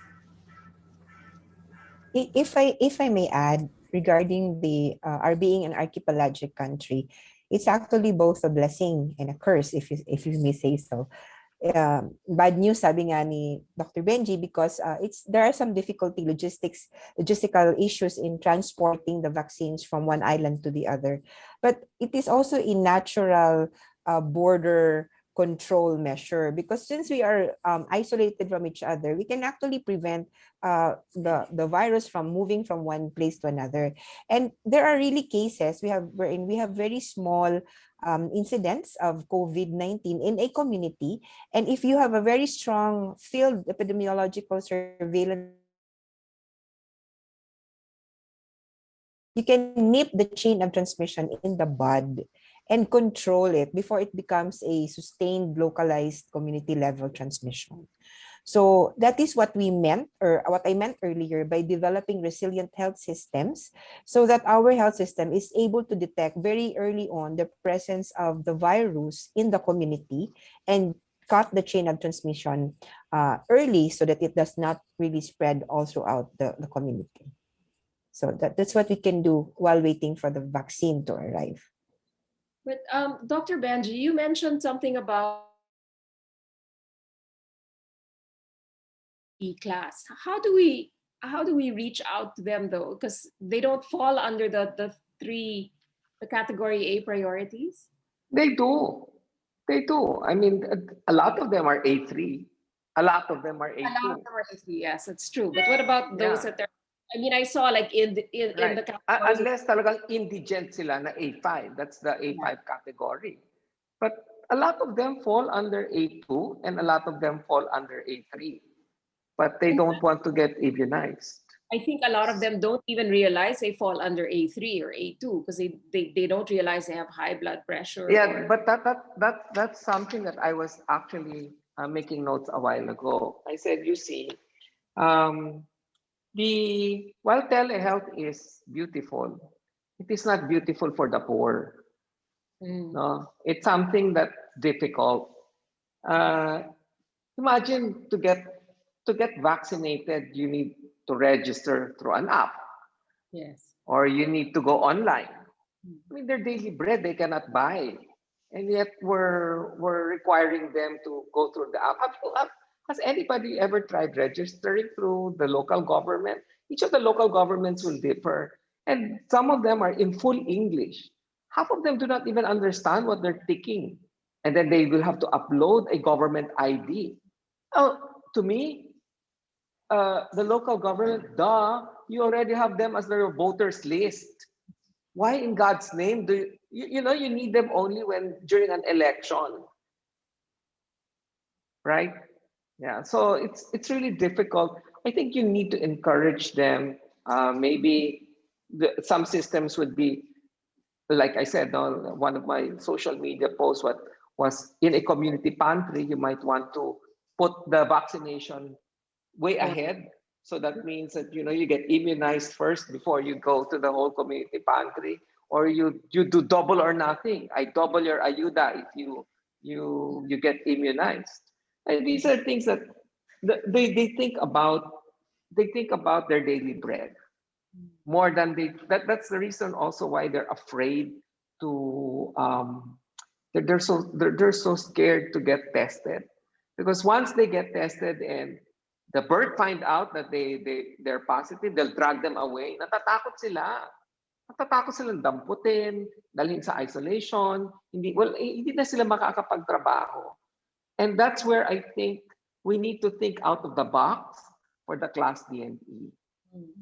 If I may add, regarding the our being an archipelagic country, it's actually both a blessing and a curse, if you may say so. Bad news, sabi nga ni Dr. Benji, because there are some logistical issues in transporting the vaccines from one island to the other. But it is also a natural border control measure, because since we are isolated from each other, we can actually prevent the virus from moving from one place to another. And there are really cases wherein we have very small incidents of COVID-19 in a community. And if you have a very strong field epidemiological surveillance you can nip the chain of transmission in the bud and control it before it becomes a sustained, localized, community level transmission. So that is what we meant, or what I meant earlier, by developing resilient health systems, so that our health system is able to detect very early on the presence of the virus in the community and cut the chain of transmission early, so that it does not really spread all throughout the community. So that's what we can do while waiting for the vaccine to arrive. But Dr. Benji, you mentioned something about class. How do we reach out to them though? Because they don't fall under the category A priorities. They do. They do. I mean, a lot of them are A3. A lot of them are A lot of A2. them are A3, yes, it's true. But what about those Yeah. that are? I mean, I saw like in the Right. categories. Unless talagang indigent sila na A5. That's the A5 category. But a lot of them fall under A2 and a lot of them fall under A3. But they In don't fact, want to get immunized. I think a lot of them don't even realize they fall under A3 or A2 because they don't realize they have high blood pressure Yeah, or but that's something that I was actually making notes a while ago. I said, you see, um, while telehealth is beautiful, it is not beautiful for the poor. Mm, No, it's something that's difficult. Uh, Imagine to get vaccinated, you need to register through an app, yes. or you need to go online. Mm. I mean, their daily bread they cannot buy, and yet we're requiring them to go through the app. Has anybody ever tried registering through the local government? Each of the local governments will differ, and some of them are in full English. Half of them do not even understand what they're ticking, and then they will have to upload a government ID. Oh, to me, the local government, duh, you already have them as their voters list. Why in God's name do you need them only when during an election, right? Yeah, so it's really difficult. I think you need to encourage them. Maybe some systems would be, like I said, on one of my social media posts, what was in a community pantry, you might want to put the vaccination way Oh, ahead. So that means that you get immunized first before you go to the whole community pantry, or you do double or nothing. I double your ayuda if you get immunized. And these are things that they think about their daily bread more than that's the reason also why they're afraid to they're so scared to get tested, because once they get tested and the bird find out that they're positive, they'll drag them away. Natatakot silang damputin, dalhin sa isolation. Hindi na sila makakapagtrabaho. And that's where I think we need to think out of the box for the class DNE. mm,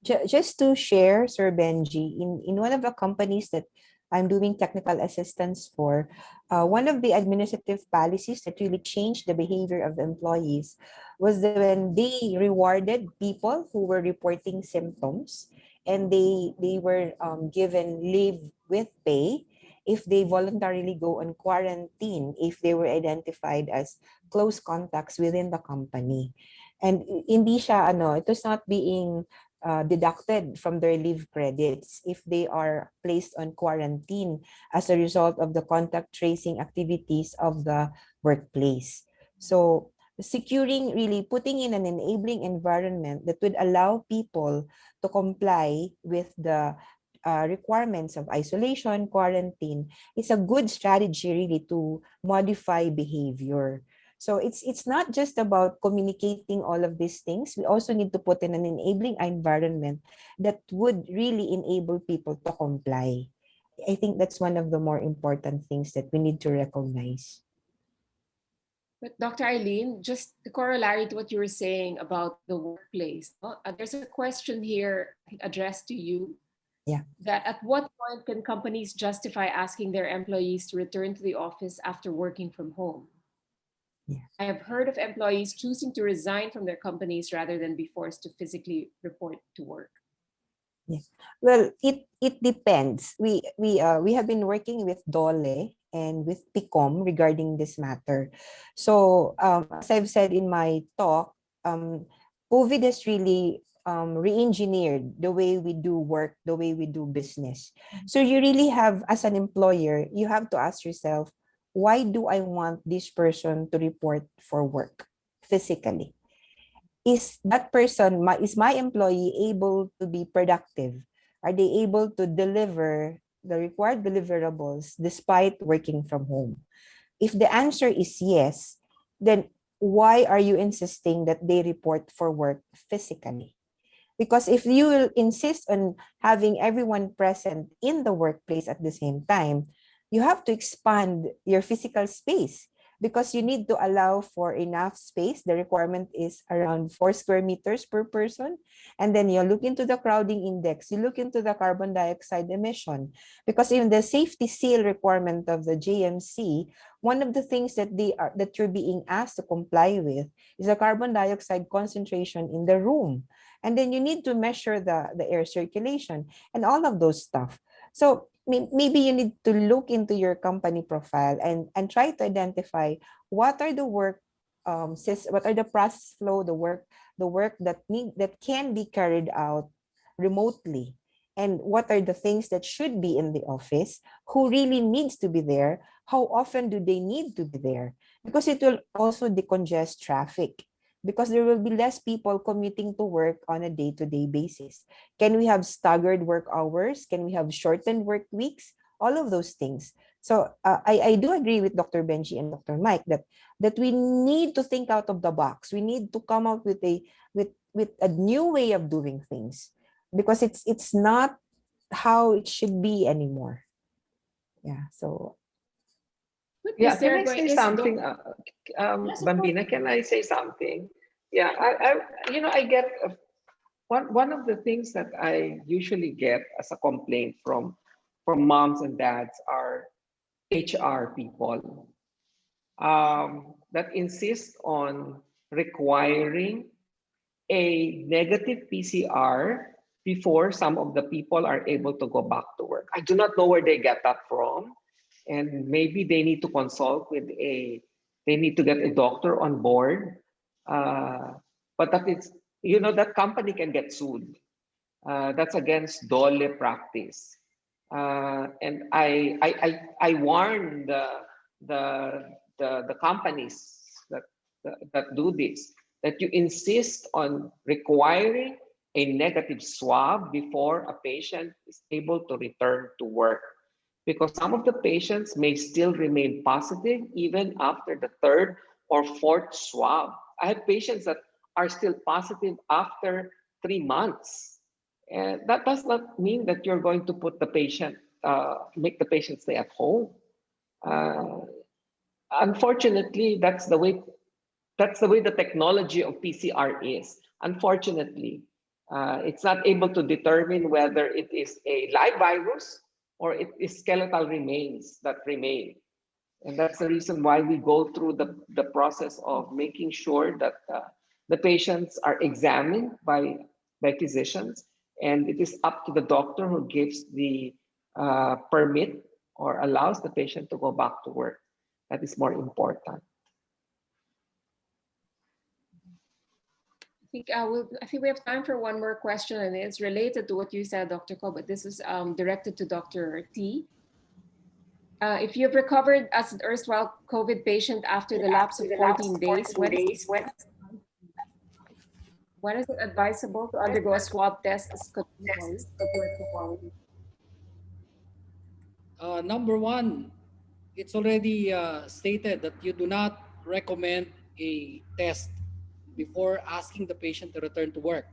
Just to share, Sir Benji, in one of the companies that I'm doing technical assistance for, one of the administrative policies that really changed the behavior of the employees was that when they rewarded people who were reporting symptoms, and they were given leave with pay if they voluntarily go on quarantine if they were identified as close contacts within the company. And hindi siya, it was not being deducted from their leave credits if they are placed on quarantine as a result of the contact tracing activities of the workplace. So securing, really putting in an enabling environment that would allow people to comply with the requirements of isolation, quarantine, is a good strategy really to modify behavior. So it's not just about communicating all of these things. We also need to put in an enabling environment that would really enable people to comply. I think that's one of the more important things that we need to recognize. But Dr. Eileen, just the corollary to what you were saying about the workplace, there's a question here addressed to you. Yeah. That at what point can companies justify asking their employees to return to the office after working from home? Yeah. I have heard of employees choosing to resign from their companies rather than be forced to physically report to work. Yeah. Well, it depends. We have been working with DOLE and with PICOM regarding this matter. So as I've said in my talk, COVID has really re-engineered the way we do work, the way we do business. So you really have, as an employer, you have to ask yourself, why do I want this person to report for work physically? Is that person, is my employee able to be productive? Are they able to deliver the required deliverables despite working from home? If the answer is yes, then why are you insisting that they report for work physically? Because if you will insist on having everyone present in the workplace at the same time, you have to expand your physical space because you need to allow for enough space. The requirement is around 4 square meters per person. And then you look into the crowding index, you look into the carbon dioxide emission. Because in the safety seal requirement of the JMC, one of the things that you're being asked to comply with is the carbon dioxide concentration in the room. And then you need to measure the air circulation and all of those stuff. So maybe you need to look into your company profile and try to identify what are the work what are the process flow, the work that can be carried out remotely, and what are the things that should be in the office, who really needs to be there, how often do they need to be there, because it will also decongest traffic, because there will be less people commuting to work on a day-to-day basis. Can we have staggered work hours? Can we have shortened work weeks? All of those things. So I do agree with Dr. Benji and Dr. Mike that we need to think out of the box. We need to come up with a new way of doing things, because it's not how it should be anymore. Yeah. So Yeah, can I say something, Yes, of course. Bambina? Can I say something? Yeah, I get one of the things that I usually get as a complaint from moms and dads are HR people that insist on requiring a negative PCR before some of the people are able to go back to work. I do not know where they get that from, and maybe they need to consult with they need to get a doctor on board. But that it's, that company can get sued. That's against DOLE practice. And I warn the companies that do this, that you insist on requiring a negative swab before a patient is able to return to work, because some of the patients may still remain positive even after the third or fourth swab. I have patients that are still positive after 3 months. And that does not mean that you're going to put the patient, make the patient stay at home. Uh, Unfortunately, that's the way the technology of PCR is. Unfortunately, it's not able to determine whether it is a live virus or it is skeletal remains that remain. And that's the reason why we go through the process of making sure that the patients are examined by physicians, and it is up to the doctor who gives the permit or allows the patient to go back to work. That is more important. I think we have time for one more question, and it's related to what you said, Dr. Ko, but this is directed to Dr. T. If you've recovered as an erstwhile COVID patient after the lapse of 14 days, when is it advisable to undergo a swab test as continually? Number one, it's already stated that you do not recommend a test before asking the patient to return to work.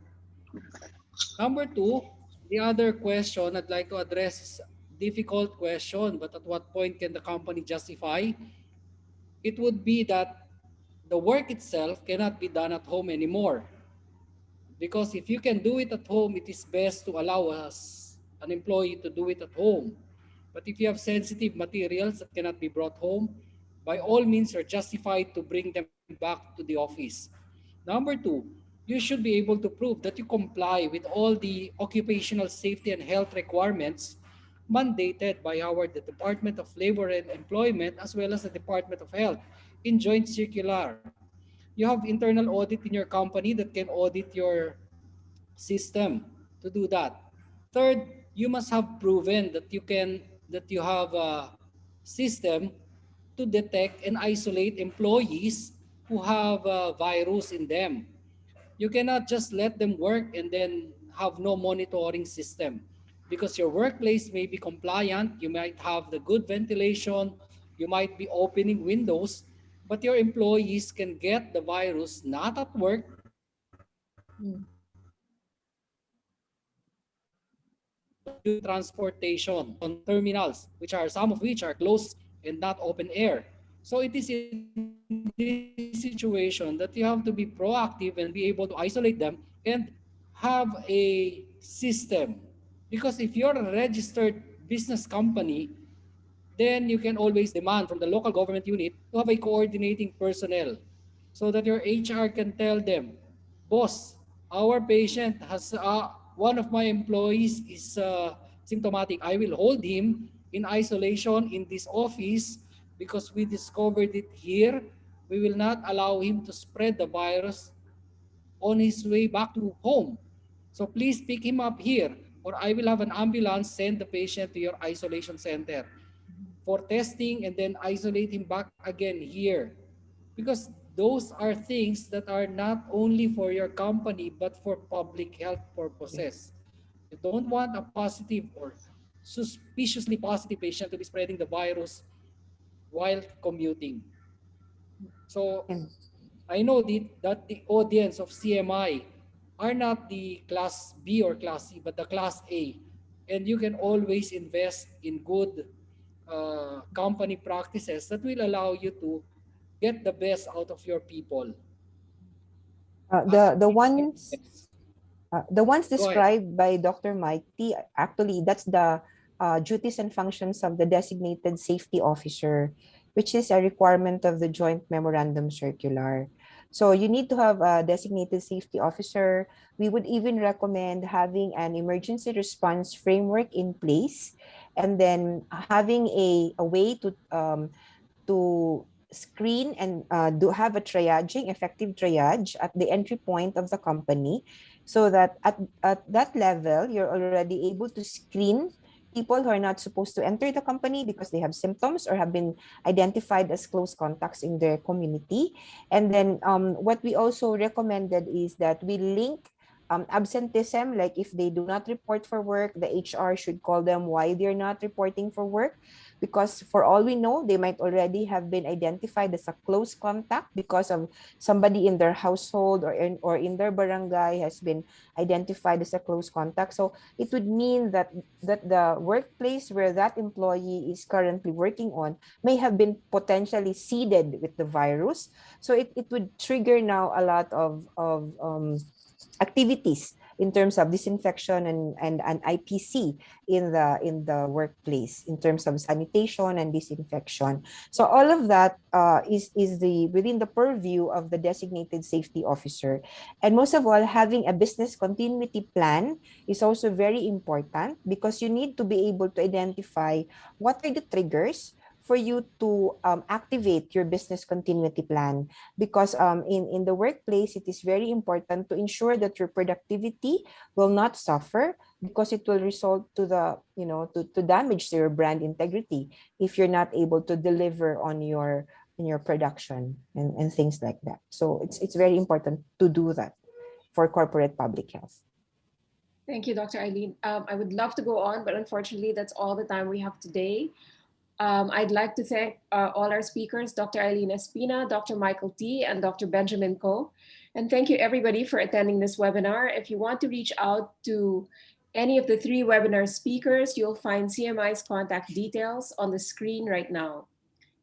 Number two, the other question I'd like to address is a difficult question, but at what point can the company justify? It would be that the work itself cannot be done at home anymore. Because if you can do it at home, it is best to allow us, an employee, to do it at home. But if you have sensitive materials that cannot be brought home, by all means, you're justified to bring them back to the office. Number two, you should be able to prove that you comply with all the occupational safety and health requirements mandated by the Department of Labor and Employment as well as the Department of Health in joint circular. You have internal audit in your company that can audit your system to do that. Third, you must have proven that you have a system to detect and isolate employees who have a virus in them. You cannot just let them work and then have no monitoring system because your workplace may be compliant, you might have the good ventilation, you might be opening windows, but your employees can get the virus not at work during transportation on terminals, which are some of which are closed and not open air. So it is in this situation that you have to be proactive and be able to isolate them and have a system. Because if you're a registered business company, then you can always demand from the local government unit to have a coordinating personnel so that your HR can tell them, boss, our patient has, one of my employees is symptomatic. I will hold him in isolation in this office because we discovered it here. We will not allow him to spread the virus on his way back to home. So please pick him up here or I will have an ambulance send the patient to your isolation center for testing and then isolate him back again here. Because those are things that are not only for your company but for public health purposes. You don't want a positive or suspiciously positive patient to be spreading the virus while commuting. So And I know that the audience of CMI are not the class B or class C, but the class A. And you can always invest in good company practices that will allow you to get the best out of your people. As the ones yes. the ones Go ahead. described by Dr. Mikey, actually, that's the duties and functions of the designated safety officer, which is a requirement of the Joint Memorandum Circular. So you need to have a designated safety officer. We would even recommend having an emergency response framework in place and then having a way to screen and do have a triaging, effective triage at the entry point of the company so that at that level, you're already able to screen people who are not supposed to enter the company because they have symptoms or have been identified as close contacts in their community. And then what we also recommended is that we link absenteeism, like if they do not report for work, the HR should call them why they're not reporting for work because for all we know, they might already have been identified as a close contact because of somebody in their household or in their barangay has been identified as a close contact. So it would mean that the workplace where that employee is currently working on may have been potentially seeded with the virus. So it would trigger now a lot of activities in terms of disinfection and IPC in the workplace in terms of sanitation and disinfection. So all of that is the within the purview of the designated safety officer. And most of all, having a business continuity plan is also very important because you need to be able to identify what are the triggers for you to activate your business continuity plan, because in the workplace, it is very important to ensure that your productivity will not suffer, because it will result to the, to damage to your brand integrity if you're not able to deliver on your production and things like that. So it's very important to do that for corporate public health. Thank you, Dr. Aileen. I would love to go on, but unfortunately, that's all the time we have today. I'd like to thank all our speakers, Dr. Aileen Espina, Dr. Michael T., and Dr. Benjamin Ko. And thank you, everybody, for attending this webinar. If you want to reach out to any of the 3 webinar speakers, you'll find CMI's contact details on the screen right now.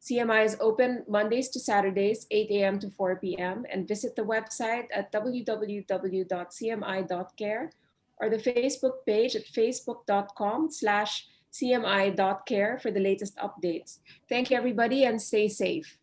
CMI is open Mondays to Saturdays, 8 a.m. to 4 p.m. and visit the website at www.cmi.care or the Facebook page at facebook.com/cmi.care for the latest updates. Thank you, everybody, and stay safe.